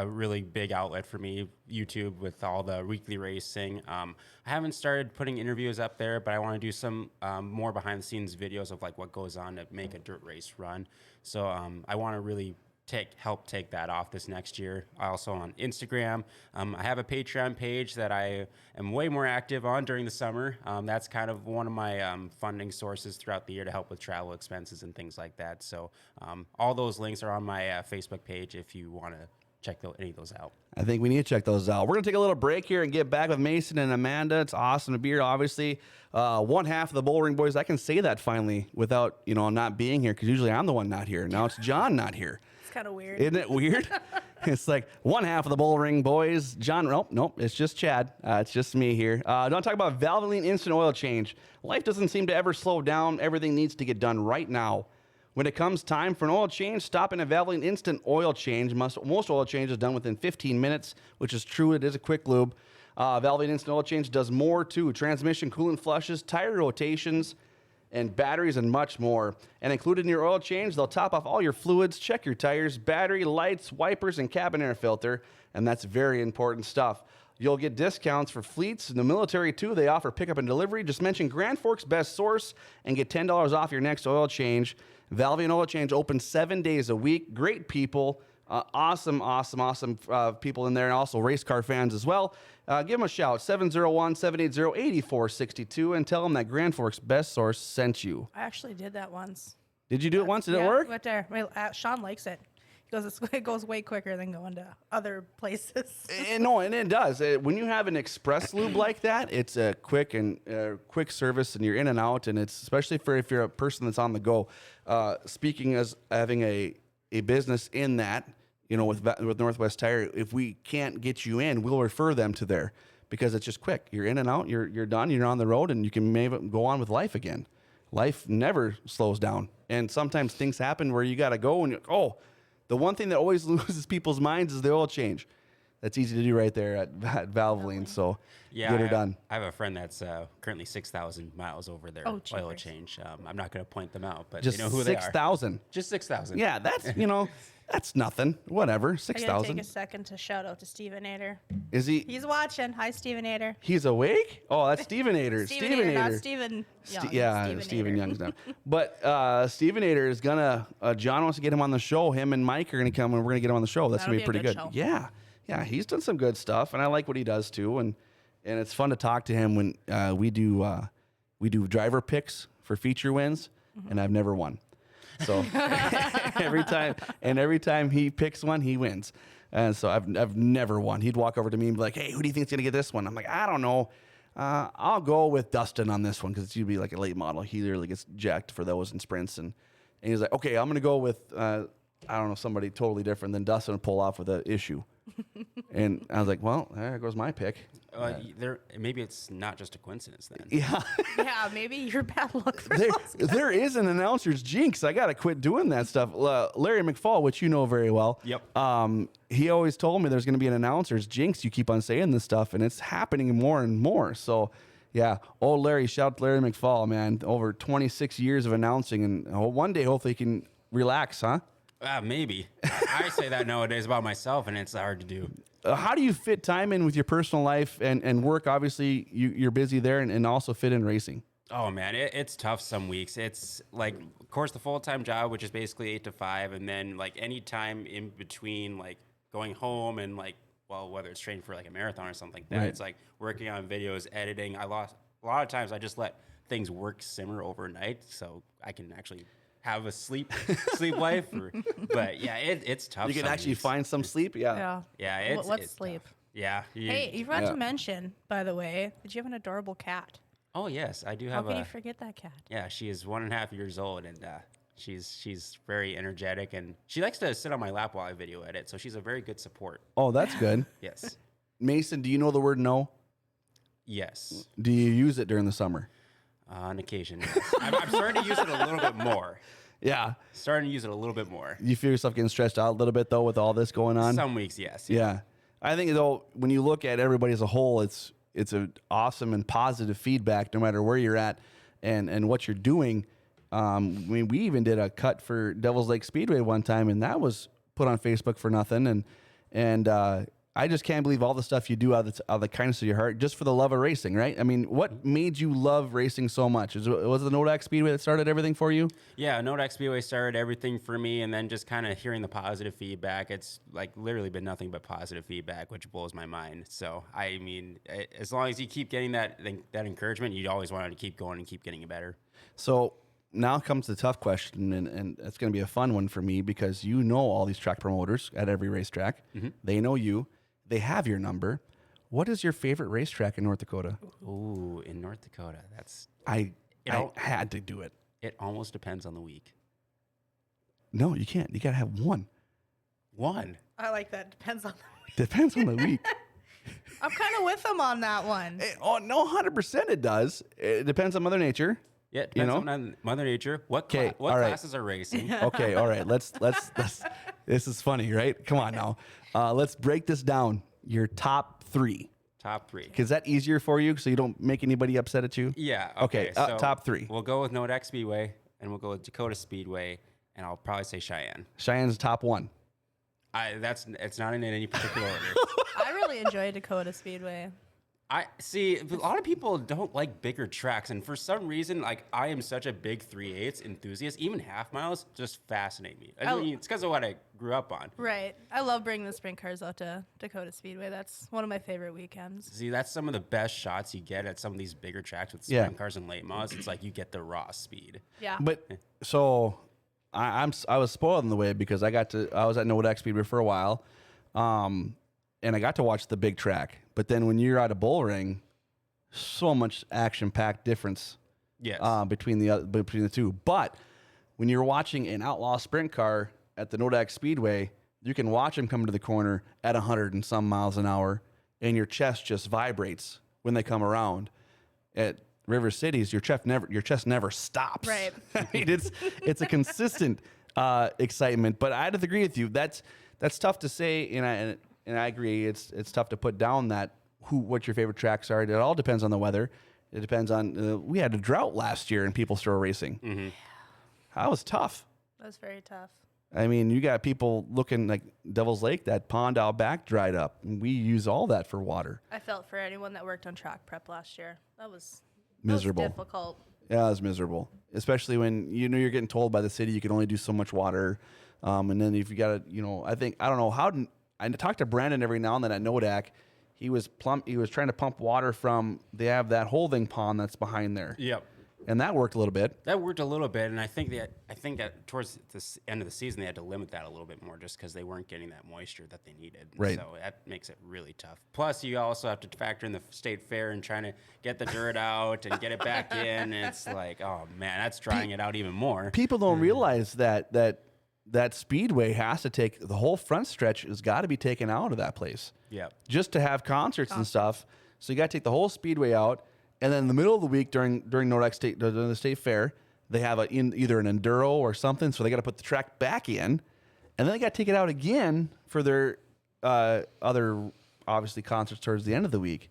Speaker 3: really big outlet for me, YouTube, with all the weekly racing. I haven't started putting interviews up there, but I want to do some more behind the scenes videos of like what goes on to make a dirt race run. So I want to really help take that off this next year. Also on Instagram, I have a Patreon page that I am way more active on during the summer. That's kind of one of my funding sources throughout the year to help with travel expenses and things like that. So all those links are on my Facebook page if you want to check any of those out.
Speaker 1: I think we need to check those out. We're going to take a little break here and get back with Mason and Amanda. It's awesome to be here, obviously. One half of the Bull Ring Boys. I can say that finally without, not being here, because usually I'm the one not here. Now it's John not here.
Speaker 2: It's kind of weird.
Speaker 1: Isn't it weird? It's like one half of the Bull Ring Boys. John, nope, it's just Chad. It's just me here. Don't talk about Valvoline Instant Oil Change. Life doesn't seem to ever slow down. Everything needs to get done right now. When it comes time for an oil change, stop in a Valvoline Instant Oil Change. Most oil change is done within 15 minutes, which is true. It is a quick lube. Valvoline Instant Oil Change does more too. Transmission, coolant flushes, tire rotations, and batteries, and much more. And included in your oil change, they'll top off all your fluids, check your tires, battery, lights, wipers, and cabin air filter. And that's very important stuff. You'll get discounts for fleets. In the military, too, they offer pickup and delivery. Just mention Grand Forks Best Source and get $10 off your next oil change. Valvoline Oil Change open 7 days a week. Great people. Awesome people in there, and also race car fans as well. Give them a shout, 701-780-8462, and tell them that Grand Forks Best Source sent you.
Speaker 2: I actually did that once.
Speaker 1: Did you do it once? Did it work?
Speaker 2: Went there. Sean likes it. He goes, it goes way quicker than going to other places.
Speaker 1: And it does. When you have an express lube like that, it's a quick service, and you're in and out, and it's especially if you're a person that's on the go. Speaking as having a business in that, with Northwest Tire, if we can't get you in, we'll refer them to there because it's just quick. You're in and out, you're done, you're on the road, and you can maybe go on with life again. Life never slows down. And sometimes things happen where you got to go and the one thing that always loses people's minds is the oil change. That's easy to do right there at Valvoline. So get her done.
Speaker 3: I have a friend that's currently 6,000 miles over their oil change. I'm not going to point them out, but
Speaker 1: just
Speaker 3: they know who they are.
Speaker 1: 6,000.
Speaker 3: Just 6,000.
Speaker 1: Yeah, that's, that's nothing. Whatever,
Speaker 2: I gotta
Speaker 1: 6,000.
Speaker 2: take a second to shout out to Steven Ader.
Speaker 1: Is he?
Speaker 2: He's watching. Hi, Steven Ader.
Speaker 1: He's awake? Oh, that's Steven Ader.
Speaker 2: Steven Ader, not Steven Young.
Speaker 1: Steven Young's now. But Steven Ader is gonna. John wants to get him on the show. Him and Mike are gonna come, and we're gonna get him on the show. That's
Speaker 2: That'll
Speaker 1: gonna be pretty good.
Speaker 2: show.
Speaker 1: Yeah, he's done some good stuff, and I like what he does too. And it's fun to talk to him when we do driver picks for feature wins, and I've never won. So every time he picks one, he wins. And so I've never won. He'd walk over to me and be like, "Hey, who do you think's gonna get this one?" I'm like, "I don't know. I'll go with Dustin on this one because it's usually like a late model. He literally gets jacked for those in sprints." And he's like, "Okay, I'm gonna go with I don't know, somebody totally different than Dustin and pull off with an issue." And I was like, "Well, there goes my pick."
Speaker 3: Maybe it's not just a coincidence then.
Speaker 1: Yeah.
Speaker 2: Yeah, maybe you're bad luck.
Speaker 1: There is an announcer's jinx. I got to quit doing that stuff. Larry McFall, which you know very well.
Speaker 3: Yep.
Speaker 1: He always told me there's going to be an announcer's jinx. You keep on saying this stuff, and it's happening more and more. So, yeah. Old Larry, shout to Larry McFall, man. Over 26 years of announcing, and one day hopefully he can relax, huh?
Speaker 3: Maybe. I say that nowadays about myself, and it's hard to do.
Speaker 1: How do you fit time in with your personal life and work? Obviously, you're busy there, and also fit in racing.
Speaker 3: Oh, man, it's tough some weeks. It's like, of course, the full-time job, which is basically 8 to 5, and then like any time in between, like going home and like, well, whether it's training for like a marathon or something like that, It's like working on videos, editing. A lot of times I just let things simmer overnight so I can actually have a sleep life. But yeah, it's tough.
Speaker 1: You can actually find some sleep. Yeah.
Speaker 2: What's sleep?
Speaker 3: Tough. Yeah.
Speaker 2: Hey, you forgot to mention, by the way, that you have an adorable cat.
Speaker 3: Oh yes, I do
Speaker 2: How
Speaker 3: have
Speaker 2: can
Speaker 3: a.
Speaker 2: you forget that cat?
Speaker 3: Yeah, she is 1.5 years old, and she's very energetic, and she likes to sit on my lap while I video edit. So she's a very good support.
Speaker 1: Oh, that's good.
Speaker 3: Yes,
Speaker 1: Mason, do you know the word no?
Speaker 3: yes,
Speaker 1: Do you use it during the summer?
Speaker 3: on occasion. Yes. I'm starting to use it a little bit more.
Speaker 1: Yeah.
Speaker 3: Starting to use it a little bit more.
Speaker 1: You feel yourself getting stressed out a little bit, though, with all this going on?
Speaker 3: Some weeks, yes.
Speaker 1: Yeah. I think, though, when you look at everybody as a whole, it's an awesome and positive feedback no matter where you're at and what you're doing. I mean, we even did a cut for Devil's Lake Speedway one time, and that was put on Facebook for nothing. And I just can't believe all the stuff you do out of the kindness of your heart just for the love of racing, right? I mean, what made you love racing so much? Was it the Nodak Speedway that started everything for you?
Speaker 3: Yeah, Nodak Speedway started everything for me, and then just kind of hearing the positive feedback. It's like literally been nothing but positive feedback, which blows my mind. So, I mean, as long as you keep getting that encouragement, you always want to keep going and keep getting better.
Speaker 1: So now comes the tough question, and it's going to be a fun one for me because you know all these track promoters at every racetrack. They know you. They have your number. What is your favorite racetrack in North Dakota?
Speaker 3: Ooh, in North Dakota,
Speaker 1: I had to do it.
Speaker 3: it almost depends on the week.
Speaker 1: No, you can't. You got to have one.
Speaker 3: One.
Speaker 2: I like that. Depends on the week.
Speaker 1: Depends on the week.
Speaker 2: I'm kind of with him on that one.
Speaker 1: Oh, no, 100% it does. It depends on Mother Nature.
Speaker 3: Yeah, it depends
Speaker 1: know?
Speaker 3: on Mother Nature. What
Speaker 1: Okay,
Speaker 3: what
Speaker 1: all right.
Speaker 3: classes are racing?
Speaker 1: Okay, all right. Let's. This is funny, right? Come on now. Let's break this down. Your top three.
Speaker 3: Top three.
Speaker 1: Is that easier for you so you don't make anybody upset at you?
Speaker 3: Yeah.
Speaker 1: Okay,
Speaker 3: So
Speaker 1: top three.
Speaker 3: We'll go with Nodak Speedway, and we'll go with Dakota Speedway, and I'll probably say Cheyenne.
Speaker 1: Cheyenne's top one.
Speaker 3: It's not in any particular order.
Speaker 2: I really enjoy Dakota Speedway.
Speaker 3: I see a lot of people don't like bigger tracks, and for some reason, like I am such a big 3/8 enthusiast. Even half miles just fascinate me. I mean, it's because of what I grew up on.
Speaker 2: Right. I love bringing the sprint cars out to Dakota Speedway. That's one of my favorite weekends.
Speaker 3: See, that's some of the best shots you get at some of these bigger tracks with sprint cars and late models. It's like you get the raw speed.
Speaker 2: Yeah.
Speaker 1: But so I was spoiled in the way because I was at Nodak Speedway for a while, and I got to watch the big track. But then when you're at a bull ring, so much action-packed difference
Speaker 3: Yes.
Speaker 1: between the two. But when you're watching an outlaw sprint car at the Nodak Speedway, you can watch them come to the corner at 100 and some miles an hour, and your chest just vibrates when they come around. At River Cities, your chest never stops.
Speaker 2: Right.
Speaker 1: I mean, it's a consistent excitement. But I had to agree with you. That's tough to say, and I agree. It's tough to put down what your favorite tracks are. It all depends on the weather. It depends on. We had a drought last year in People's Store Racing.
Speaker 3: Mm-hmm.
Speaker 1: That was tough.
Speaker 2: That's very tough.
Speaker 1: I mean, you got people looking like Devil's Lake. That pond out back dried up. And we use all that for water.
Speaker 2: I felt for anyone that worked on track prep last year. That was
Speaker 1: Miserable.
Speaker 2: difficult.
Speaker 1: Yeah, it was miserable, especially when you're getting told by the city you can only do so much water, and then if you got to, I don't know how. I talked to Brandon every now and then at Nodak. He was trying to pump water from. They have that holding pond that's behind there.
Speaker 3: Yep.
Speaker 1: And that worked a little bit.
Speaker 3: That worked a little bit, and I think that towards the end of the season they had to limit that a little bit more just because they weren't getting that moisture that they needed.
Speaker 1: Right.
Speaker 3: So that makes it really tough. Plus, you also have to factor in the state fair and trying to get the dirt out and get it back in. And it's like, oh man, that's drying it out even more.
Speaker 1: People don't realize that speedway has to take the whole front stretch has got to be taken out of that place.
Speaker 3: Yep.
Speaker 1: Just to have concerts and stuff. So you got to take the whole speedway out. And then in the middle of the week during Nodak State, during the state fair, they have either an enduro or something. So they got to put the track back in, and then they got to take it out again for their other obviously concerts towards the end of the week.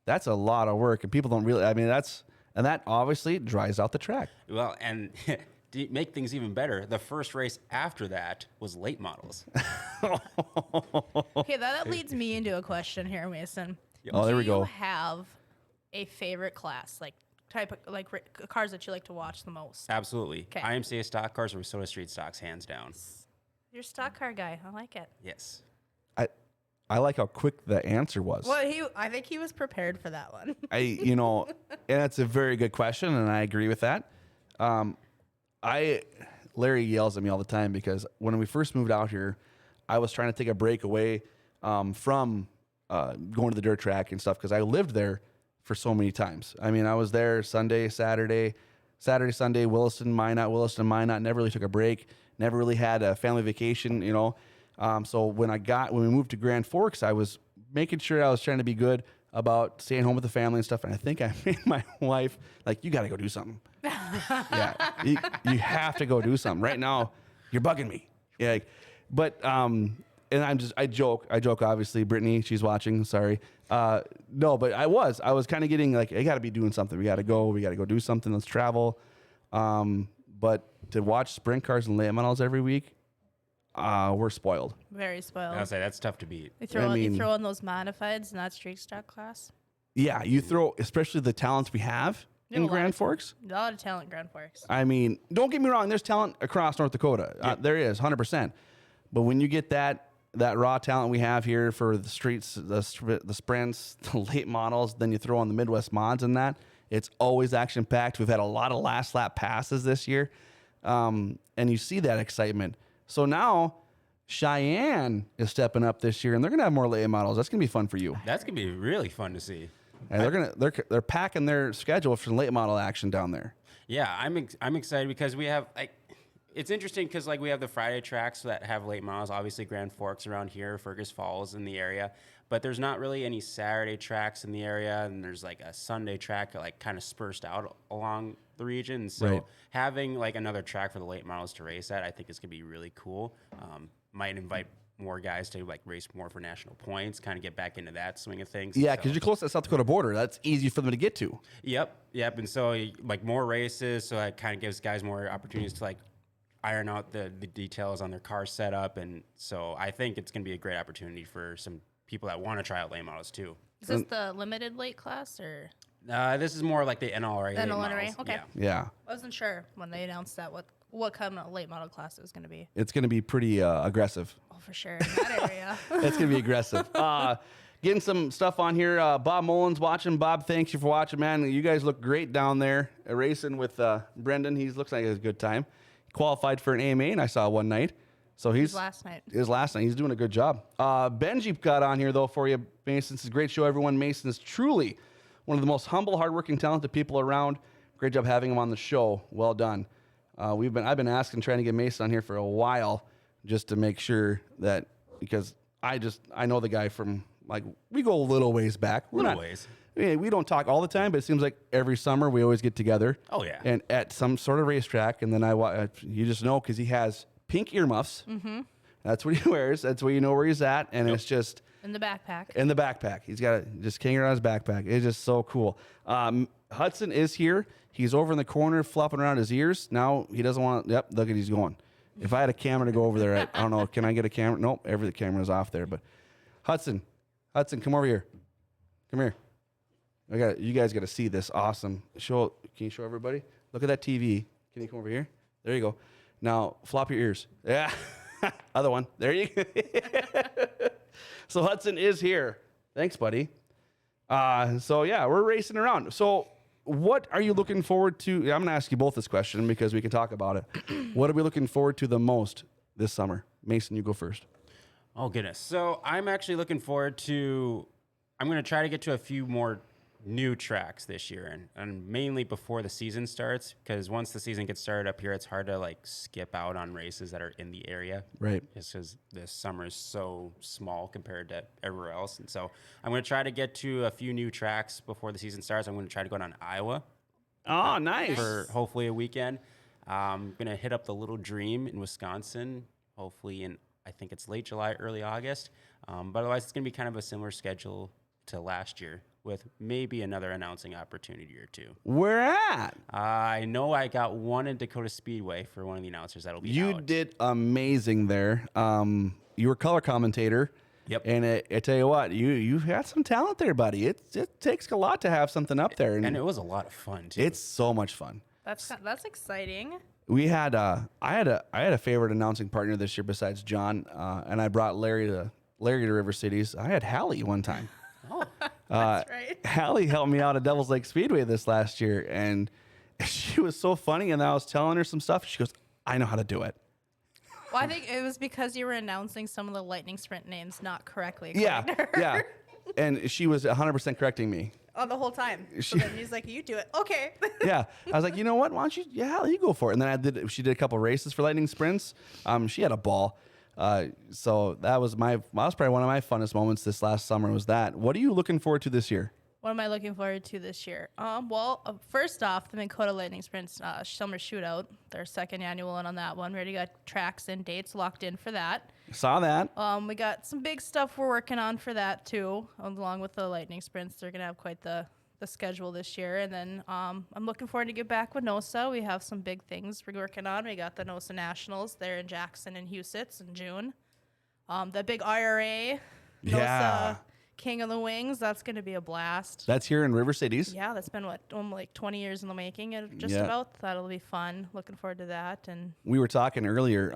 Speaker 1: That's a lot of work, and people don't really. I mean, that obviously dries out the track.
Speaker 3: Well, and to make things even better, the first race after that was late models.
Speaker 2: Okay, that leads me into a question here, Mason.
Speaker 1: Oh, there we
Speaker 2: Do you
Speaker 1: go.
Speaker 2: have a favorite class, like type of cars that you like to watch the most?
Speaker 3: Absolutely.
Speaker 2: 'Kay.
Speaker 3: IMCA stock cars or Soda Street stocks, hands down.
Speaker 2: You're a stock car guy. I like it.
Speaker 3: Yes.
Speaker 1: I like how quick the answer was.
Speaker 2: Well, I think he was prepared for that one.
Speaker 1: And that's a very good question, and I agree with that. Larry yells at me all the time because when we first moved out here, I was trying to take a break away from going to the dirt track and stuff because I lived there for so many times. I mean, I was there Sunday, Sunday, Williston, Minot, never really took a break, never really had a family vacation, you know. So when we moved to Grand Forks, I was making sure I was trying to be good about staying home with the family and stuff. And I think I made my wife like, you got to go do something. Yeah, you have to go do something right now. You're bugging me. Yeah, but and I joke. Obviously, Brittany, she's watching. Sorry. No, but I was kind of getting like, I got to be doing something. We got to go do something. Let's travel. But to watch sprint cars and late models every week, we're spoiled.
Speaker 2: Very spoiled.
Speaker 3: I'll say that's tough to beat.
Speaker 2: You throw in those modifieds in that street stock class.
Speaker 1: Yeah, you throw, especially the talents we have in Grand Forks.
Speaker 2: A lot of talent in Grand Forks.
Speaker 1: I mean, don't get me wrong. There's talent across North Dakota. There is 100%. But when you get that raw talent we have here for the streets, the sprints, the late models, then you throw on the Midwest mods and that, it's always action packed. We've had a lot of last lap passes this year. And you see that excitement. So now Cheyenne is stepping up this year, and they're going to have more late models. That's going to be fun for you.
Speaker 3: That's going to be really fun to see.
Speaker 1: And they're packing their schedule for late model action down there.
Speaker 3: Yeah, I'm excited because we have it's interesting because we have the Friday tracks that have late models. Obviously, Grand Forks around here, Fergus Falls in the area, but there's not really any Saturday tracks in the area, and there's a Sunday track kind of dispersed out along the region. So having another track for the late models to race at, I think is gonna be really cool. Might invite more guys to race more for national points, kind of get back into that swing of things.
Speaker 1: Yeah, because you're close to the South Dakota border. That's easy for them to get to.
Speaker 3: Yep. And so more races, so it kind of gives guys more opportunities to iron out the details on their car setup, and so I think it's gonna be a great opportunity for some people that want to try out late models too.
Speaker 2: Is this the limited late class or?
Speaker 3: This is more like the NLRA.
Speaker 2: NLRA,
Speaker 3: models.
Speaker 2: okay.
Speaker 1: Yeah.
Speaker 2: I wasn't sure when they announced that what kind of late model class it was going to be.
Speaker 1: It's going to be pretty aggressive.
Speaker 2: Oh, for sure. In that area.
Speaker 1: It's going to be aggressive. Getting some stuff on here. Bob Mullins watching. Bob, thanks you for watching, man. You guys look great down there racing with Brendan. He looks like he has a good time. He qualified for an AMA, and I saw one night. So
Speaker 2: His last night.
Speaker 1: He's doing a good job. Benji got on here, though, for you, Mason. It's a great show, everyone. Mason is truly one of the most humble, hardworking, talented people around. Great job having him on the show. Well done. I've been asking, trying to get Mason on here for a while, just to make sure that, because I know the guy from, we go a little ways back. We don't talk all the time, but it seems like every summer we always get together.
Speaker 3: Oh, yeah.
Speaker 1: And at some sort of racetrack, and then you just know because he has pink earmuffs. Mm-hmm. That's what he wears. That's where you know where he's at, and it's just
Speaker 2: in the backpack.
Speaker 1: In the backpack, he's got it just hanging around his backpack. It's just so cool. Hudson is here. He's over in the corner, flopping around his ears. Now he doesn't want. Yep, look at he's going. If I had a camera to go over there, I don't know. Can I get a camera? Nope, the camera's off there. But Hudson, come over here. Come here. You guys got to see this awesome show. Can you show everybody? Look at that TV. Can you come over here? There you go. Now, flop your ears. Yeah. Other one. There you go. So Hudson is here. Thanks, buddy. So, yeah, we're racing around. So what are you looking forward to? I'm going to ask you both this question because we can talk about it. What are we looking forward to the most this summer? Mason, you go first.
Speaker 3: Oh, goodness. So I'm actually looking forward to – I'm going to try to get to a few more new tracks this year, and mainly before the season starts, because once the season gets started up here, it's hard to skip out on races that are in the area,
Speaker 1: right?
Speaker 3: Just because this summer is so small compared to everywhere else. And so I'm going to try to get to a few new tracks before the season starts. I'm going to try to go down to Iowa.
Speaker 1: Oh, nice.
Speaker 3: For hopefully a weekend. I'm going to hit up the Little Dream in Wisconsin, hopefully in, I think it's late July, early August. But otherwise, it's going to be kind of a similar schedule to last year, with maybe another announcing opportunity or two.
Speaker 1: Where at?
Speaker 3: I know I got one in Dakota Speedway for one of the announcers that'll be out.
Speaker 1: You did amazing there. You were color commentator.
Speaker 3: Yep.
Speaker 1: And I tell you what, you had some talent there, buddy. It takes a lot to have something up there.
Speaker 3: And it was a lot of fun, too.
Speaker 1: It's so much fun.
Speaker 2: That's exciting.
Speaker 1: We had I had a favorite announcing partner this year besides John, and I brought Larry to River Cities. I had Hallie one time.
Speaker 3: Oh,
Speaker 2: that's right.
Speaker 1: Hallie helped me out at Devil's Lake Speedway this last year, and she was so funny. And I was telling her some stuff. She goes, "I know how to do it."
Speaker 2: Well, I think it was because you were announcing some of the lightning sprint names not correctly.
Speaker 1: Yeah. And she was 100% correcting me.
Speaker 2: the whole time. So
Speaker 1: She-
Speaker 2: then he's like, you do it. Okay.
Speaker 1: Yeah, I was like, you know what? Why don't you? Yeah, you go for it. And then she did a couple races for lightning sprints. She had a ball. So that was probably one of my funnest moments this last summer. Was that? What are you looking forward to this year?
Speaker 2: What am I looking forward to this year? First off, the Minn-Kota Lightning Sprints Summer Shootout, their second annual one on that one. We already got tracks and dates locked in for that.
Speaker 1: Saw that.
Speaker 2: We got some big stuff we're working on for that too, along with the Lightning Sprints. They're gonna have quite the schedule this year, and then I'm looking forward to get back with NOSA. We have some big things we're working on. We got the NOSA Nationals there in Jackson and Huset's in June. The big IRA, NOSA
Speaker 1: Yeah.
Speaker 2: King of the Wings. That's gonna be a blast.
Speaker 1: That's here in River Cities.
Speaker 2: Yeah, that's been like 20 years in the making. Just
Speaker 1: Yeah.
Speaker 2: about. That'll be fun. Looking forward to that. And
Speaker 1: We were talking earlier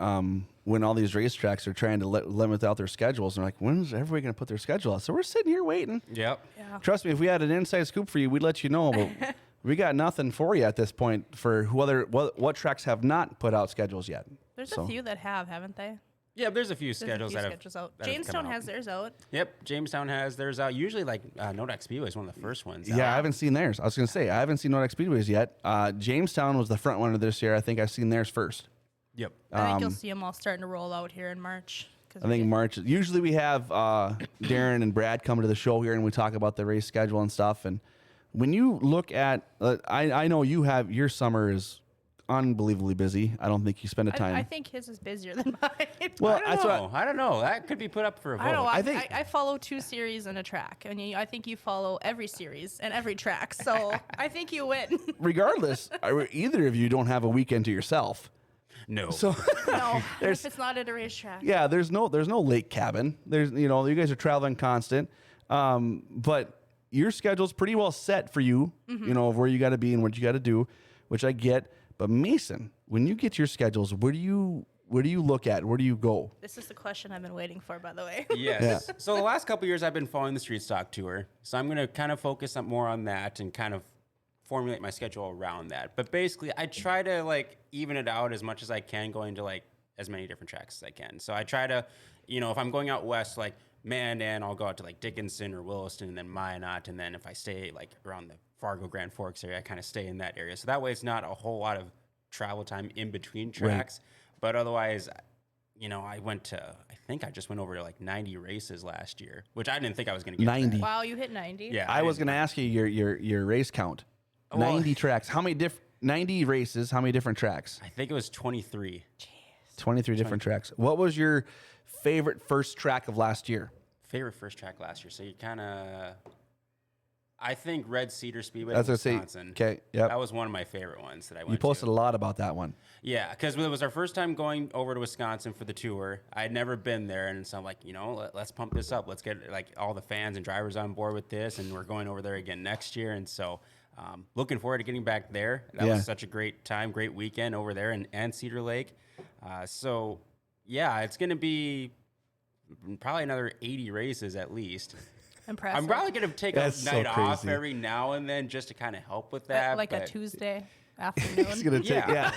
Speaker 1: when all these racetracks are trying to limit out their schedules. And like, when's everybody going to put their schedule out? So we're sitting here waiting.
Speaker 3: Yep.
Speaker 2: yeah,
Speaker 1: Trust me, if we had an inside scoop for you, we'd let you know. But we got nothing for you at this point for what tracks have not put out schedules yet.
Speaker 2: there's
Speaker 1: So-
Speaker 2: a few that haven't they?
Speaker 3: Yeah, there's a few
Speaker 2: There's
Speaker 3: schedules
Speaker 2: a few
Speaker 3: that
Speaker 2: schedules out.
Speaker 3: that have come
Speaker 2: Jamestown
Speaker 3: out.
Speaker 2: has theirs out.
Speaker 3: Yep, Jamestown has theirs out. Usually, like Nodak Speedway is one of the first ones.
Speaker 1: Yeah, I haven't seen theirs. I was going to say, I haven't seen Nordic Speedways yet. Jamestown was the front runner this year. I think I've seen theirs first.
Speaker 3: Yep.
Speaker 2: I think you'll see them all starting to roll out here in March.
Speaker 1: I think March. Usually we have Darren and Brad come to the show here and we talk about the race schedule and stuff. And when you look at, I know your summer is unbelievably busy. I don't think you spend a time.
Speaker 2: I think his is busier than mine.
Speaker 1: Well,
Speaker 3: I don't know. That could be put up for a vote.
Speaker 2: I don't know.
Speaker 1: I think-
Speaker 2: I follow 2 series and a track, and I think you follow every series and every track. So I think you win.
Speaker 1: Regardless, either of you don't have a weekend to yourself.
Speaker 3: No.
Speaker 1: So
Speaker 2: No,
Speaker 1: There's-
Speaker 2: if it's not at a racetrack.
Speaker 1: yeah, there's no lake cabin. There's you guys are traveling constant, but your schedule's pretty well set for you. You know of where you got to be and what you got to do, which I get. But Mason, when you get your schedules, where do you look at? Where do you go?
Speaker 2: This is the question I've been waiting for, by the way.
Speaker 3: Yes.
Speaker 1: Yeah.
Speaker 3: So the last couple of years, I've been following the Street Stock Tour. So I'm going to kind of focus more on that and kind of formulate my schedule around that. But basically, I try to like even it out as much as I can, going to like as many different tracks as I can. So I try to, if I'm going out west, like Mandan, I'll go out to like Dickinson or Williston, and then Minot, and then if I stay like around the Fargo Grand Forks area, I kind of stay in that area. So that way, it's not a whole lot of travel time in between tracks. But otherwise, I think I just went over to like 90 races last year, which I didn't think I was going to get.
Speaker 1: 90.
Speaker 3: that.
Speaker 2: Wow, you hit 90.
Speaker 3: Yeah.
Speaker 1: I was going to ask you your race count.
Speaker 3: Well-
Speaker 1: 90 tracks. How many 90 races? How many different tracks?
Speaker 3: I think it was 23.
Speaker 1: 23 different tracks. What was your favorite first track of last year?
Speaker 3: Favorite first track last year. So you kind of, I think Red Cedar Speedway,
Speaker 1: That's what I say.
Speaker 3: Wisconsin.
Speaker 1: Okay, yep.
Speaker 3: That was one of my favorite ones that I went
Speaker 1: You posted
Speaker 3: to.
Speaker 1: a lot about that one.
Speaker 3: Yeah, because it was our first time going over to Wisconsin for the tour. I had never been there, and so I'm like, let's pump this up. Let's get like all the fans and drivers on board with this, and we're going over there again next year. And so, looking forward to getting back there. That
Speaker 1: Yeah.
Speaker 3: was such a great time, great weekend over there and Cedar Lake. So, yeah, it's going to be probably another 80 races at least.
Speaker 2: Impressive.
Speaker 3: I'm probably going to take
Speaker 1: That's
Speaker 3: a
Speaker 1: so
Speaker 3: night off
Speaker 1: crazy.
Speaker 3: every now and then just to kind of help with that.
Speaker 2: like a
Speaker 3: but-
Speaker 2: Tuesday
Speaker 1: It's
Speaker 2: afternoon.
Speaker 1: gonna take
Speaker 3: Yeah.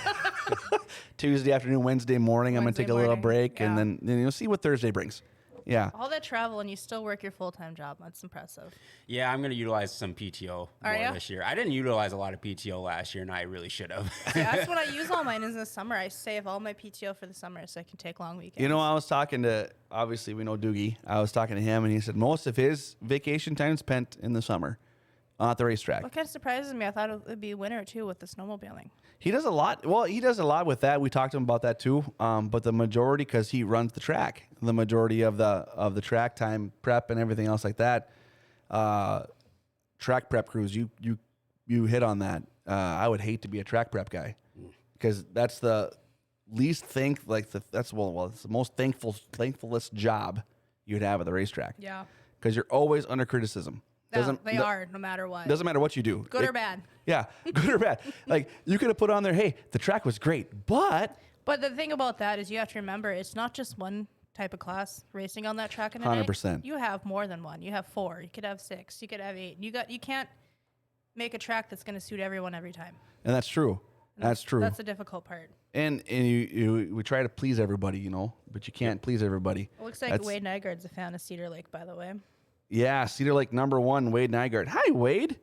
Speaker 1: Tuesday afternoon, Wednesday morning. I'm gonna
Speaker 2: Wednesday
Speaker 1: take a little
Speaker 2: morning,
Speaker 1: break, and
Speaker 2: yeah.
Speaker 1: then you'll see what Thursday brings. Yeah,
Speaker 2: All that travel and you still work your full-time job. That's impressive.
Speaker 3: Yeah, I'm going to utilize some PTO more
Speaker 2: ya?
Speaker 3: this year. I didn't utilize a lot of PTO last year, and I really should have.
Speaker 2: Yeah, that's what I use all mine is in the summer. I save all my PTO for the summer so I can take long weekends.
Speaker 1: I was talking to obviously we know Doogie. I was talking to him, and he said most of his vacation time spent in the summer at the racetrack.
Speaker 2: What kind of surprises me? I thought it would be winter too with the snowmobiling.
Speaker 1: He does a lot. Well, he does a lot with that. We talked to him about that too. But the majority, because he runs the track, the majority of the track time prep and everything else like that, track prep crews. You hit on that. I would hate to be a track prep guy because that's the least it's the most thankfulest job you'd have at the racetrack.
Speaker 2: Yeah.
Speaker 1: Because you're always under criticism.
Speaker 2: They are, no matter what.
Speaker 1: Doesn't matter what you do.
Speaker 2: Good or bad.
Speaker 1: Yeah, good or bad. Like you could have put on there, hey, the track was great, but
Speaker 2: But the thing about that is you have to remember it's not just one type of class racing on that track in a night.
Speaker 1: 100%.
Speaker 2: You have more than one. You have 4. You could have 6. You could have 8. You can't make a track that's going to suit everyone every time.
Speaker 1: and that's true. That's true.
Speaker 2: That's the difficult part.
Speaker 1: And we try to please everybody, but you can't please everybody.
Speaker 2: It looks like
Speaker 1: That's-
Speaker 2: Wade Nygaard's a fan of Cedar Lake, by the way.
Speaker 1: Yeah, Cedar Lake #1, Wade Nygaard. Hi, Wade.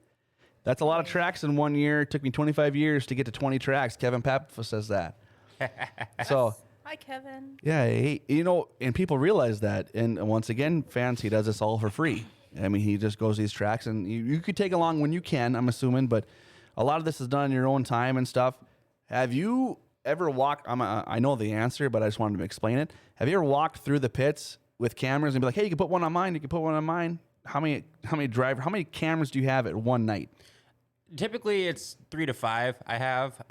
Speaker 1: That's a lot of tracks in 1 year. It took me 25 years to get to 20 tracks. Kevin Pappa says that. So,
Speaker 2: Hi, Kevin.
Speaker 1: yeah, and people realize that. And once again, fans, he does this all for free. I mean, he just goes these tracks, and you could take along when you can, I'm assuming, but a lot of this is done in your own time and stuff. Have you ever walked? I know the answer, but I just wanted to explain it. Have you ever walked through the pits with cameras and be like, "Hey, you can put one on mine. You can put one on mine"? How many cameras do you have at one night?
Speaker 3: Typically, it's 3 to 5 I have.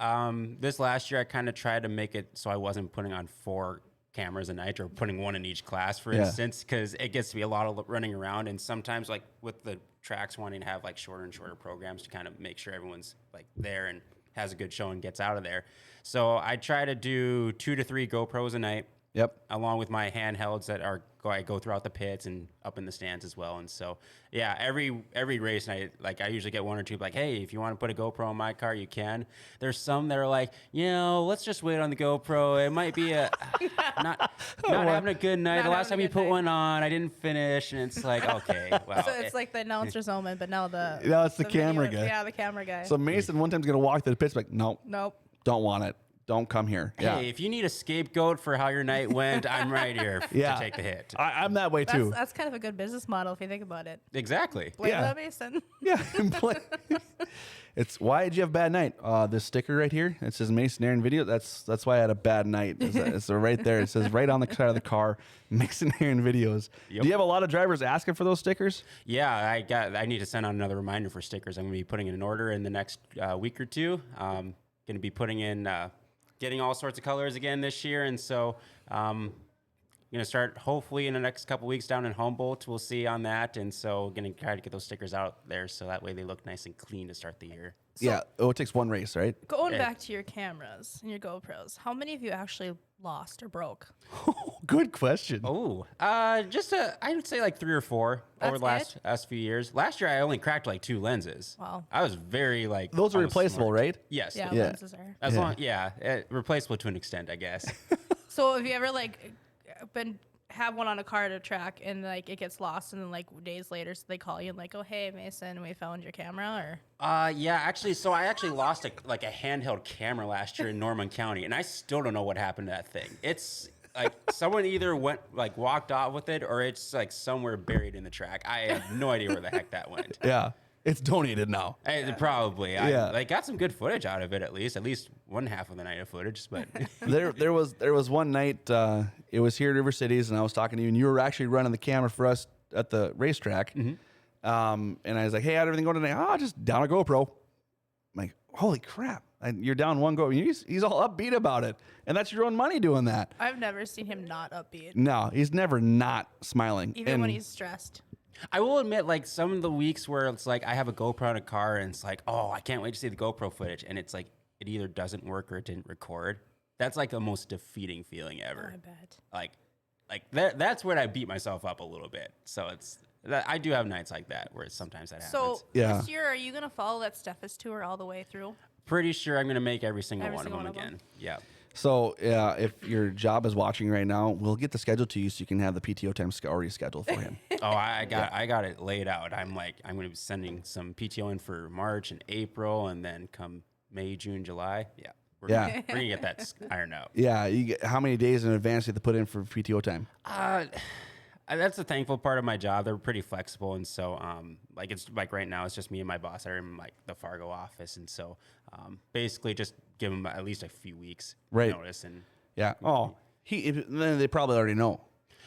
Speaker 3: This last year, I kind of tried to make it so I wasn't putting on 4 cameras a night or putting one in each class, for instance, because it gets to be a lot of running around. And sometimes, like with the tracks wanting to have like shorter and shorter programs to kind of make sure everyone's like there and has a good show and gets out of there. So I try to do 2 to 3 GoPros a night.
Speaker 1: Yep.
Speaker 3: Along with my handhelds that I go throughout the pits and up in the stands as well. And so, yeah, every race night, like I usually get 1 or 2, like, hey, if you want to put a GoPro on my car, you can. There's some that are like, let's just wait on the GoPro. It might be not having a good night. The last time you put one on, I didn't finish, and it's like, okay, well.
Speaker 2: So it's like the announcer's moment, but now
Speaker 1: it's the camera guy.
Speaker 2: Yeah, the camera guy.
Speaker 1: So Mason one time's gonna walk to the pits like, nope, don't want it. Don't come here.
Speaker 3: Hey, if you need a scapegoat for how your night went, I'm right here to take the hit.
Speaker 1: I'm that way too.
Speaker 2: That's kind of a good business model if you think about it.
Speaker 3: Exactly.
Speaker 2: Blame that Mason.
Speaker 1: Yeah. It's why did you have a bad night? This sticker right here, it says Mason Aaron Video. That's why I had a bad night. It's right there. It says right on the side of the car, Mason Aaron Videos.
Speaker 3: Yep.
Speaker 1: Do you have a lot of drivers asking for those stickers?
Speaker 3: Yeah, I need to send out another reminder for stickers. I'm going to be putting in an order in the next week or two. Going to be putting in getting all sorts of colors again this year, and so going to start hopefully in the next couple weeks down in Humboldt. We'll see on that, and so going to try to get those stickers out there so that way they look nice and clean to start the year.
Speaker 1: Yeah. It takes one race, right?
Speaker 2: Going back to your cameras and your GoPros, how many have you actually lost or broke?
Speaker 1: Good question.
Speaker 3: Oh, I would say like 3 or 4 over the last few years. Last year I only cracked like 2 lenses.
Speaker 2: Wow.
Speaker 3: I was very like
Speaker 1: those are replaceable,
Speaker 3: smart.
Speaker 1: right?
Speaker 3: Yes.
Speaker 2: Yeah, lenses are.
Speaker 3: As long, replaceable to an extent, I guess.
Speaker 2: So have you ever have one on a car at a track and like it gets lost and then like days later so they call you and like, oh hey Mason, we found your camera? Or
Speaker 3: Yeah, actually, so I actually lost a handheld camera last year in Norman County, and I still don't know what happened to that thing. It's like someone either walked off with it, or it's like somewhere buried in the track. I have no idea where the heck that went.
Speaker 1: Yeah. It's donated now.
Speaker 3: Probably.
Speaker 1: Yeah.
Speaker 3: I got some good footage out of it, at least one half of the night of footage. But
Speaker 1: there was one night, it was here at River Cities, and I was talking to you, and you were actually running the camera for us at the racetrack. Mm-hmm. And I was like, hey, how'd everything go today? Oh, just down a GoPro. I'm like, holy crap. And you're down one GoPro. He's all upbeat about it. And that's your own money doing that.
Speaker 2: I've never seen him not upbeat.
Speaker 1: No, he's never not smiling.
Speaker 2: Even when he's stressed.
Speaker 3: I will admit, like, some of the weeks where it's like I have a GoPro in a car and it's like, oh, I can't wait to see the GoPro footage. And it's like, it either doesn't work or it didn't record. That's like the most defeating feeling ever.
Speaker 2: I bet.
Speaker 3: That's where I beat myself up a little bit. So I do have nights like that where sometimes that happens.
Speaker 2: So this year, are you going to follow that Steffes tour all the way through?
Speaker 3: Pretty sure I'm going to make every single one of them again. Yeah.
Speaker 1: So if your job is watching right now, we'll get the schedule to you so you can have the PTO time already scheduled for him.
Speaker 3: I got it laid out. I'm going to be sending some PTO in for March and April, and then come May, June, July. Yeah. We're gonna get that ironed out.
Speaker 1: Yeah. How many days in advance do you have to put in for PTO time?
Speaker 3: That's the thankful part of my job. They're pretty flexible, and so it's like right now it's just me and my boss are in like the Fargo office, and so basically just give them at least a few weeks notice. And
Speaker 1: yeah, then they probably already know.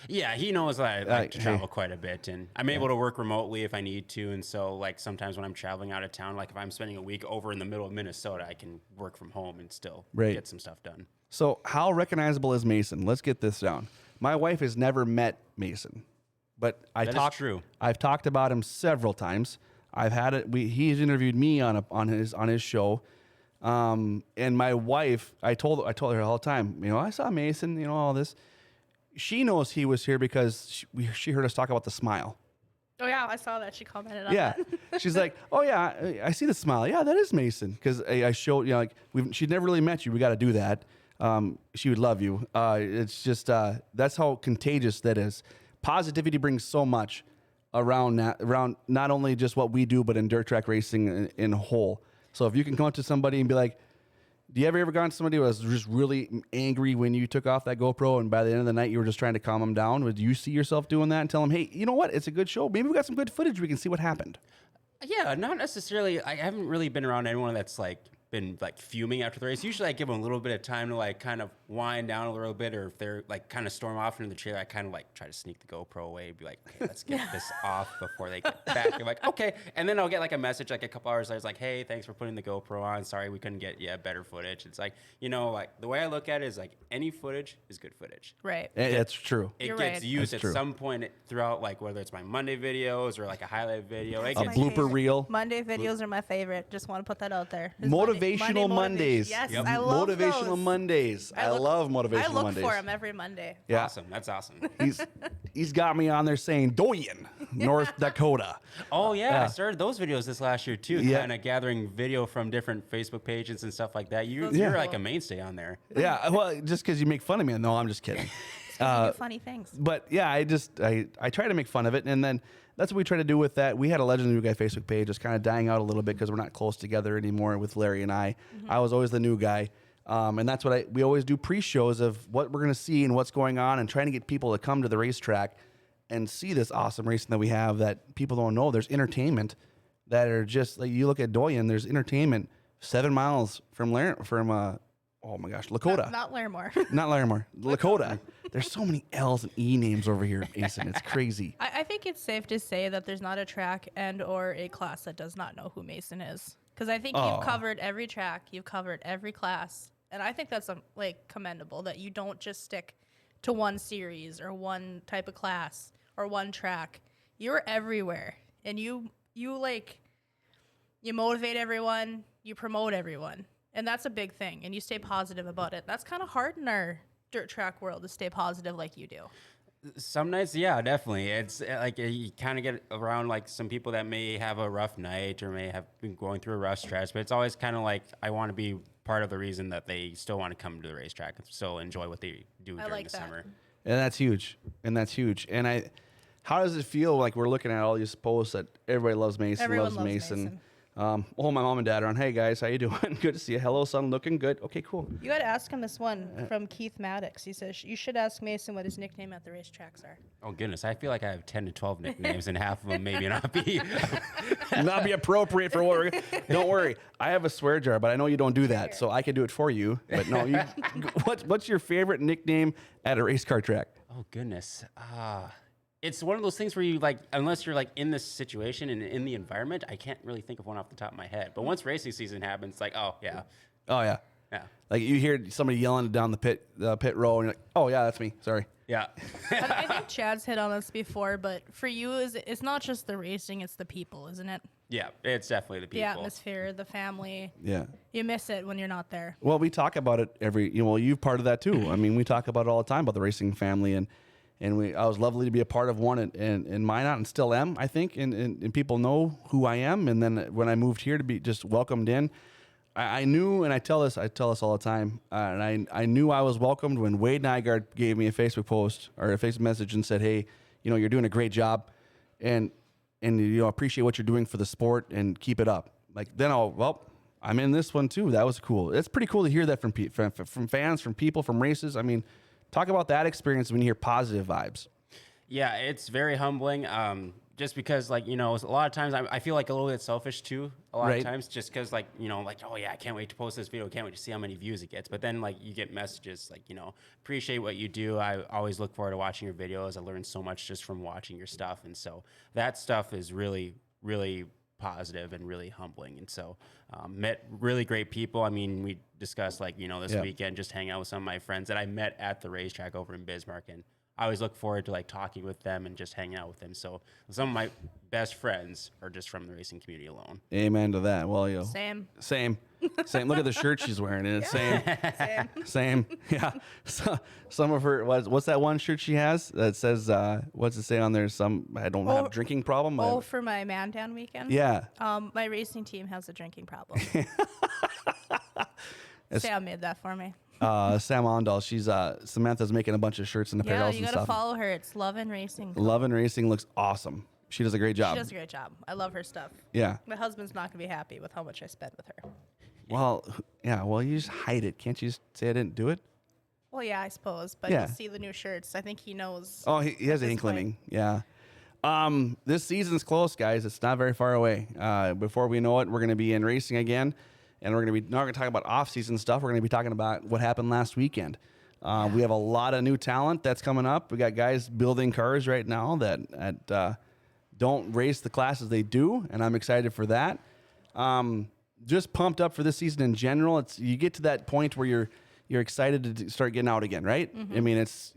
Speaker 3: Yeah, he knows that I like to travel quite a bit, and I'm able to work remotely if I need to. And so, like, sometimes when I'm traveling out of town, like if I'm spending a week over in the middle of Minnesota, I can work from home and still get some stuff done.
Speaker 1: So how recognizable is Mason? Let's get this down. My wife has never met Mason, but
Speaker 3: That is true.
Speaker 1: I've talked about him several times. I've had it. He's interviewed me on his show. And my wife, I told her all the time, I saw Mason, all this. She knows he was here because she heard us talk about the smile.
Speaker 2: Oh yeah, I saw that. She commented on that.
Speaker 1: She's like, oh yeah, I see the smile. Yeah, that is Mason. Because I showed, she'd never really met you. We got to do that. She would love you. It's just, that's how contagious that is. Positivity brings so much. around not only just what we do, but in dirt track racing in whole. So if you can come up to somebody and be like, do you ever gone to somebody who was just really angry when you took off that GoPro and by the end of the night you were just trying to calm them down? Would you see yourself doing that and tell them, hey, you know what? It's a good show. Maybe we got some good footage. We can see what happened.
Speaker 3: Yeah, not necessarily. I haven't really been around anyone that's been fuming after the race. Usually I give them a little bit of time to kind of wind down a little bit, or if they're kind of storm off into the trailer, I kind of try to sneak the GoPro away, be like, okay, let's get this off before they get back. I'm like, okay. And then I'll get a message a couple hours later, like, hey, thanks for putting the GoPro on. Sorry we couldn't get better footage. It's the way I look at it is any footage is good footage.
Speaker 2: Right.
Speaker 1: That's true.
Speaker 3: It
Speaker 2: You're
Speaker 3: gets
Speaker 2: right.
Speaker 3: used
Speaker 1: That's
Speaker 3: at
Speaker 1: true.
Speaker 3: some point throughout, whether it's my Monday videos or a highlight video. It
Speaker 1: A
Speaker 3: gets
Speaker 1: blooper reel.
Speaker 2: Monday videos are my favorite. Just want to put that out there. It's
Speaker 1: Motivational Mondays.
Speaker 2: Yes,
Speaker 3: Yep.
Speaker 2: I love
Speaker 1: Motivational
Speaker 2: those.
Speaker 1: Mondays. I love motivational
Speaker 2: I look
Speaker 1: Mondays.
Speaker 2: for them every Monday.
Speaker 1: Yeah.
Speaker 3: awesome. That's awesome.
Speaker 1: He's got me on there saying Doyen, North Dakota.
Speaker 3: Oh yeah,
Speaker 1: Yeah.
Speaker 3: I started those videos this last year too.
Speaker 1: Yeah.
Speaker 3: Kind of gathering video from different Facebook pages and stuff like that.
Speaker 2: Those
Speaker 3: You're
Speaker 2: are
Speaker 3: like
Speaker 2: cool.
Speaker 3: a mainstay on there.
Speaker 1: Yeah, well, just because you make fun of me. No, I'm just kidding.
Speaker 2: You do funny things.
Speaker 1: But yeah, I try to make fun of it, and then that's what we try to do with that. We had a Legend of the New Guy Facebook page, just kind of dying out a little bit because we're not close together anymore with Larry and I. I was always the new guy, and that's what we always do pre-shows of what we're gonna see and what's going on, and trying to get people to come to the racetrack and see this awesome racing that we have that people don't know. There's entertainment that are just like you look at Doyen. There's entertainment 7 miles from oh my gosh, Lakota.
Speaker 2: Not Larimore.
Speaker 1: Not Larimore. Lakota. There's so many L's and E names over here, Mason. It's crazy.
Speaker 2: I think it's safe to say that there's not a track and or a class that does not know who Mason is. Because I think you've covered every track, you've covered every class, and I think that's commendable that you don't just stick to one series or one type of class or one track. You're everywhere, and you motivate everyone, you promote everyone, and that's a big thing. And you stay positive about it. That's kind of hard in our dirt track world to stay positive like you do.
Speaker 3: Some nights, yeah, definitely. It's you kind of get around some people that may have a rough night or may have been going through a rough stretch, but it's always kind of I want to be part of the reason that they still want to come to the racetrack and still enjoy what they do during the summer.
Speaker 1: And that's huge. And how does it feel like we're looking at all these posts that everybody loves Mason,
Speaker 2: Everyone
Speaker 1: loves
Speaker 2: loves
Speaker 1: Mason.
Speaker 2: Mason.
Speaker 1: My mom and dad are on. Hey guys, how you doing? Good to see you. Hello, son. Looking good. Okay, cool.
Speaker 2: You got to ask him this one from Keith Maddox. He says, you should ask Mason what his nickname at the racetracks are.
Speaker 3: Oh, goodness. I feel like I have 10 to 12 nicknames, and half of them maybe not be.
Speaker 1: Not be appropriate for what we're. Don't worry. I have a swear jar, but I know you don't do that, so I can do it for you. But no, what's your favorite nickname at a race car track?
Speaker 3: Oh, goodness. It's one of those things where you unless you're in this situation and in the environment, I can't really think of one off the top of my head. But once racing season happens, oh yeah,
Speaker 1: Oh yeah.
Speaker 3: yeah,
Speaker 1: Like you hear somebody yelling down the pit row, and you're like, "Oh yeah, that's me. Sorry."
Speaker 3: yeah.
Speaker 2: I think Chad's hit on this before, but for you, it's not just the racing, it's the people, isn't it?
Speaker 3: Yeah, it's definitely the people.
Speaker 2: The atmosphere, the family.
Speaker 1: Yeah.
Speaker 2: You miss it when you're not there.
Speaker 1: Well, we talk about it you're part of that too. I mean, we talk about it all the time about the racing family, and I was lovely to be a part of one in Minot, and still am, I think, and people know who I am. And then when I moved here to be just welcomed in, I knew, and I tell this all the time, and I knew I was welcomed when Wade Nygaard gave me a Facebook post or a Facebook message and said, "Hey, you're doing a great job, and appreciate what you're doing for the sport, and keep it up." Then I'm in this one too. That was cool. It's pretty cool to hear that from fans, from people, from races. I mean, talk about that experience when you hear positive vibes.
Speaker 3: Yeah, it's very humbling. Just because, a lot of times I feel a little bit selfish too. A lot of times, just because, oh yeah, I can't wait to post this video. Can't wait to see how many views it gets. But then, you get messages appreciate what you do. I always look forward to watching your videos. I learn so much just from watching your stuff, and so that stuff is really, really positive and really humbling. And so, met really great people. I mean, we discussed this weekend, just hang out with some of my friends that I met at the racetrack over in Bismarck, and I always look forward to talking with them and just hanging out with them. So some of my best friends are just from the racing community alone.
Speaker 1: Amen to that. Well,
Speaker 2: Same.
Speaker 1: Look at the shirt she's wearing, and it's same.
Speaker 2: Same.
Speaker 1: Same. Yeah. So, some of her, what's that one shirt she has that says, what's it say on there? I don't have a drinking problem.
Speaker 2: For my man down weekend?
Speaker 1: Yeah.
Speaker 2: My racing team has a drinking problem. Sam made that for me.
Speaker 1: Sam Ondal, Samantha's making a bunch of shirts and apparel
Speaker 2: Yeah,
Speaker 1: and
Speaker 2: you
Speaker 1: stuff.
Speaker 2: gotta follow her. It's Love and Racing.
Speaker 1: Love and Racing looks awesome. She does a great job.
Speaker 2: She does a great job. I love her stuff.
Speaker 1: Yeah.
Speaker 2: My husband's not gonna be happy with how much I spent with her.
Speaker 1: Well, yeah. Well, you just hide it. Can't you just say I didn't do it?
Speaker 2: Well, yeah, I suppose, but
Speaker 1: Yeah.
Speaker 2: he'll see the new shirts. I think he knows.
Speaker 1: Oh, he has an
Speaker 2: this
Speaker 1: inkling. Yeah. This season's close, guys. It's not very far away. Before we know it, we're going to be in racing again, and we're going to be not going to talk about off-season stuff. We're going to be talking about what happened last weekend. We have a lot of new talent that's coming up. We got guys building cars right now that don't race the classes they do, and I'm excited for that. Just pumped up for this season in general. It's you get to that point where you're excited to start getting out again, right? I mean, it's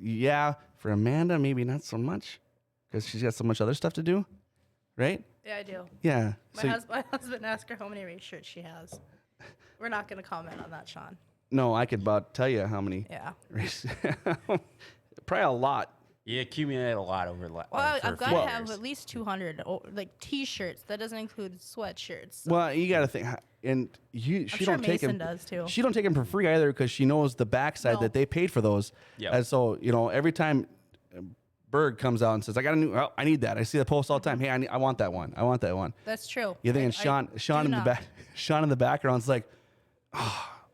Speaker 1: for Amanda maybe not so much because she's got so much other stuff to do, right?
Speaker 2: Yeah, I do.
Speaker 1: Yeah.
Speaker 2: My husband asked her how many race shirts she has. We're not going to comment on that, Sean.
Speaker 1: No, I could about tell you how many.
Speaker 2: Yeah.
Speaker 1: Probably a lot.
Speaker 3: You accumulate a lot over the
Speaker 2: Well,
Speaker 3: for
Speaker 2: I've
Speaker 3: a
Speaker 2: got
Speaker 3: few
Speaker 2: to have
Speaker 3: years.
Speaker 2: at least 200 like T-shirts. That doesn't include sweatshirts.
Speaker 1: Well, you got to think, and she
Speaker 2: I'm sure
Speaker 1: don't take
Speaker 2: Mason
Speaker 1: them.
Speaker 2: does too.
Speaker 1: She don't take them for free either because she knows the backside
Speaker 2: No.
Speaker 1: that they paid for those.
Speaker 3: Yep.
Speaker 1: And so every time Berg comes out and says, "I got a new, I need that." I see the post all the time. Hey, I want that one. I want that one.
Speaker 2: That's true.
Speaker 1: You thinking
Speaker 2: I
Speaker 1: Sean
Speaker 2: do
Speaker 1: in the
Speaker 2: not.
Speaker 1: back? Sean in the background's like,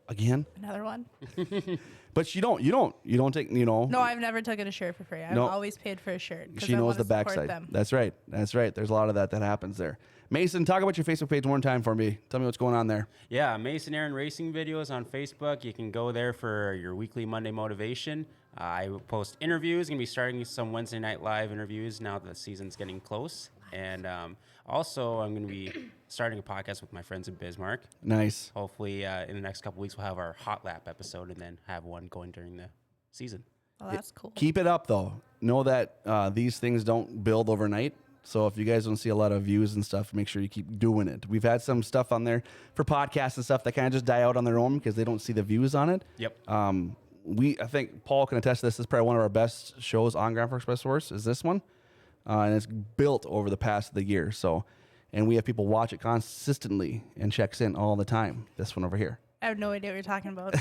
Speaker 1: again.
Speaker 2: Another one?
Speaker 1: But you don't take.
Speaker 2: No, I've never taken a shirt for free. I've
Speaker 1: No.
Speaker 2: always paid for a shirt. 'Cause
Speaker 1: She
Speaker 2: I
Speaker 1: knows
Speaker 2: wanna
Speaker 1: the
Speaker 2: support
Speaker 1: backside.
Speaker 2: them.
Speaker 1: That's right. That's right. There's a lot of that happens there. Mason, talk about your Facebook page one time for me. Tell me what's going on there.
Speaker 3: Yeah, Mason Aaron Racing videos on Facebook. You can go there for your weekly Monday motivation. I will post interviews. Going to be starting some Wednesday Night Live interviews now that the season's getting close. And also, I'm going to be starting a podcast with my friends in Bismarck.
Speaker 1: Nice.
Speaker 3: Hopefully, in the next couple weeks, we'll have our Hot Lap episode and then have one going during the season.
Speaker 2: Oh, that's cool.
Speaker 1: Keep it up though. Know that these things don't build overnight. So if you guys don't see a lot of views and stuff, make sure you keep doing it. We've had some stuff on there for podcasts and stuff that kind of just die out on their own because they don't see the views on it.
Speaker 3: Yep.
Speaker 1: I think Paul can attest to this. This is probably one of our best shows on Grand Forks Express Source is this one. And it's built over the past of the year. So, and we have people watch it consistently and checks in all the time. This one over here.
Speaker 2: I have no idea what you're talking about.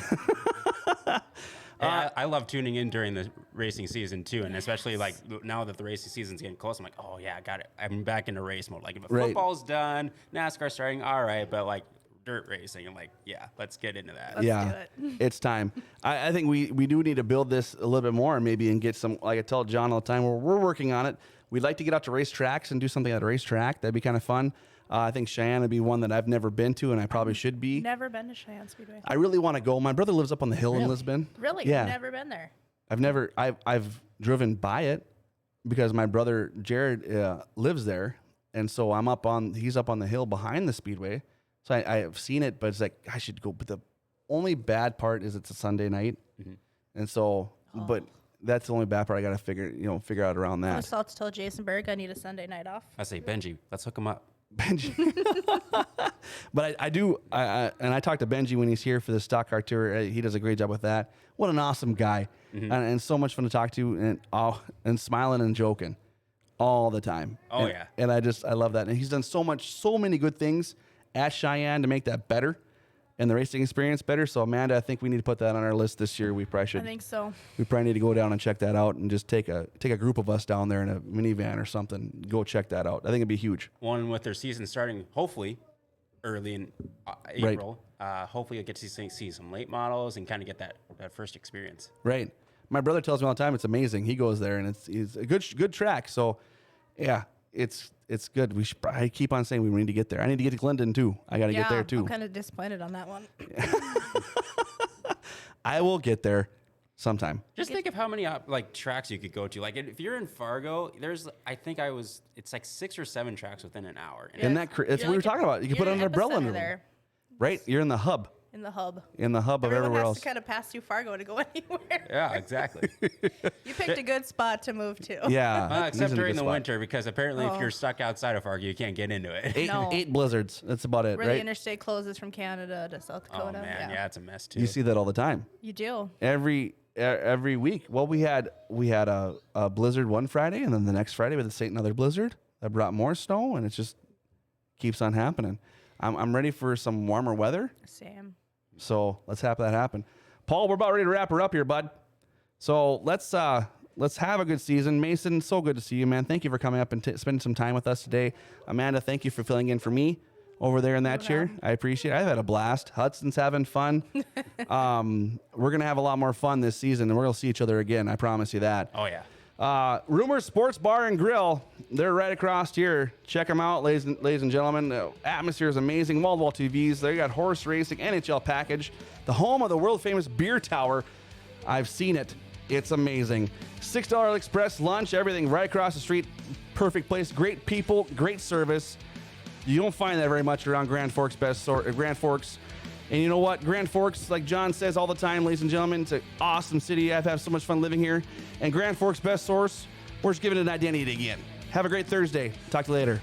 Speaker 3: I love tuning in during the racing season too, and especially like now that the racing season's getting close, I'm like, oh yeah, I got it. I'm back into race mode. Like if
Speaker 1: Right.
Speaker 3: football's done, NASCAR's starting, all right, but like dirt racing, I'm like, yeah, let's get into that.
Speaker 2: Let's
Speaker 1: yeah,
Speaker 2: do it.
Speaker 1: it's time. I think we do need to build this a little bit more maybe and get some, like I tell John all the time, we're working on it. We'd like to get out to racetracks and do something at a racetrack. That'd be kind of fun. I think Cheyenne would be one that I've never been to and I probably should be.
Speaker 2: Never been to Cheyenne Speedway.
Speaker 1: I really want to go. My brother lives up on the hill in Lisbon.
Speaker 2: Really?
Speaker 1: Yeah.
Speaker 2: Never been there.
Speaker 1: I've driven by it because my brother Jared lives there, and so he's up on the hill behind the speedway. So I have seen it, but it's like I should go. But the only bad part is it's a Sunday night, and so but that's the only bad part. I got to figure out around
Speaker 2: I
Speaker 1: that.
Speaker 2: was about to tell Jason Berg I need a Sunday night off.
Speaker 3: I say, Benji, let's hook him up.
Speaker 1: Benji. But I do, and I talk to Benji when he's here for the stock car tour. He does a great job with that. What an awesome guy, and so much fun to talk to, and smiling and joking all the time.
Speaker 3: Oh,
Speaker 1: And-
Speaker 3: yeah.
Speaker 1: and I love that. And he's done so many good things at Cheyenne to make that better and the racing experience better. So Amanda, I think we need to put that on our list this year. We probably
Speaker 2: I
Speaker 1: should.
Speaker 2: think so.
Speaker 1: We probably need to go down and check that out and just take a group of us down there in a minivan or something. Go check that out. I think it'd be huge.
Speaker 3: One with their season starting hopefully early in April. Hopefully you'll get to see some late models and kind of get that first experience.
Speaker 1: Right. My brother tells me all the time it's amazing. He goes there and it's a good track. So, yeah, it's good. I keep on saying we need to get there. I need to get to Glendon too. I got to get there too.
Speaker 2: I'm kind of disappointed on that one.
Speaker 1: I will get there sometime.
Speaker 3: Just think of how many tracks you could go to. Like if you're in Fargo, it's like 6 or 7 tracks within an hour. And
Speaker 1: And that's
Speaker 2: You're
Speaker 1: what we were
Speaker 2: like
Speaker 1: talking about. You can
Speaker 2: you're
Speaker 1: put an umbrella
Speaker 2: epicenter
Speaker 1: under there.
Speaker 2: there
Speaker 1: Right? You're in the hub.
Speaker 2: in the hub.
Speaker 1: Of
Speaker 2: Everyone
Speaker 1: everywhere
Speaker 2: has
Speaker 1: else.
Speaker 2: to kind of pass through Fargo to go anywhere.
Speaker 3: yeah, exactly.
Speaker 2: You picked a good spot to move to.
Speaker 1: Yeah.
Speaker 3: Well,
Speaker 1: he's
Speaker 3: except
Speaker 1: in a
Speaker 3: during
Speaker 1: good
Speaker 3: the
Speaker 1: spot.
Speaker 3: winter, because apparently if
Speaker 2: Oh.
Speaker 3: you're stuck outside of Fargo, you can't get into it.
Speaker 2: No.
Speaker 1: Eight blizzards. That's about it,
Speaker 2: Where the
Speaker 1: right?
Speaker 2: interstate closes from Canada to South
Speaker 3: Oh
Speaker 2: Dakota.
Speaker 3: man, yeah, it's a mess too.
Speaker 1: You see that all the time.
Speaker 2: You do.
Speaker 1: Every week. Well, we had a blizzard one Friday, and then the next Friday we had another blizzard that brought more snow, and it just keeps on happening. I'm ready for some warmer weather,
Speaker 2: Same.
Speaker 1: so let's have that happen. Paul, we're about ready to wrap her up here, bud. So let's Let's have a good season. Mason, so good to see you, man. Thank you for coming up and spending some time with us today. Amanda, thank you for filling in for me over there in that chair. I appreciate it. I've had a blast. Hudson's having fun. We're going to have a lot more fun this season, and we're going to see each other again. I promise you that.
Speaker 3: Oh, yeah.
Speaker 1: Rumors Sports Bar and Grill. They're right across here. Check them out, ladies and gentlemen. The atmosphere is amazing. Wall-to-wall TVs. They got horse racing, NHL package. The home of the world-famous beer tower. I've seen it. It's amazing. $6 Express lunch, everything right across the street. Perfect place. Great people, great service. You don't find that very much around Grand Forks. Grand Forks. And you know what? Grand Forks, like John says all the time, ladies and gentlemen, it's an awesome city. I've had so much fun living here. And Grand Forks Best Source, we're just giving it an identity again. Have a great Thursday. Talk to you later.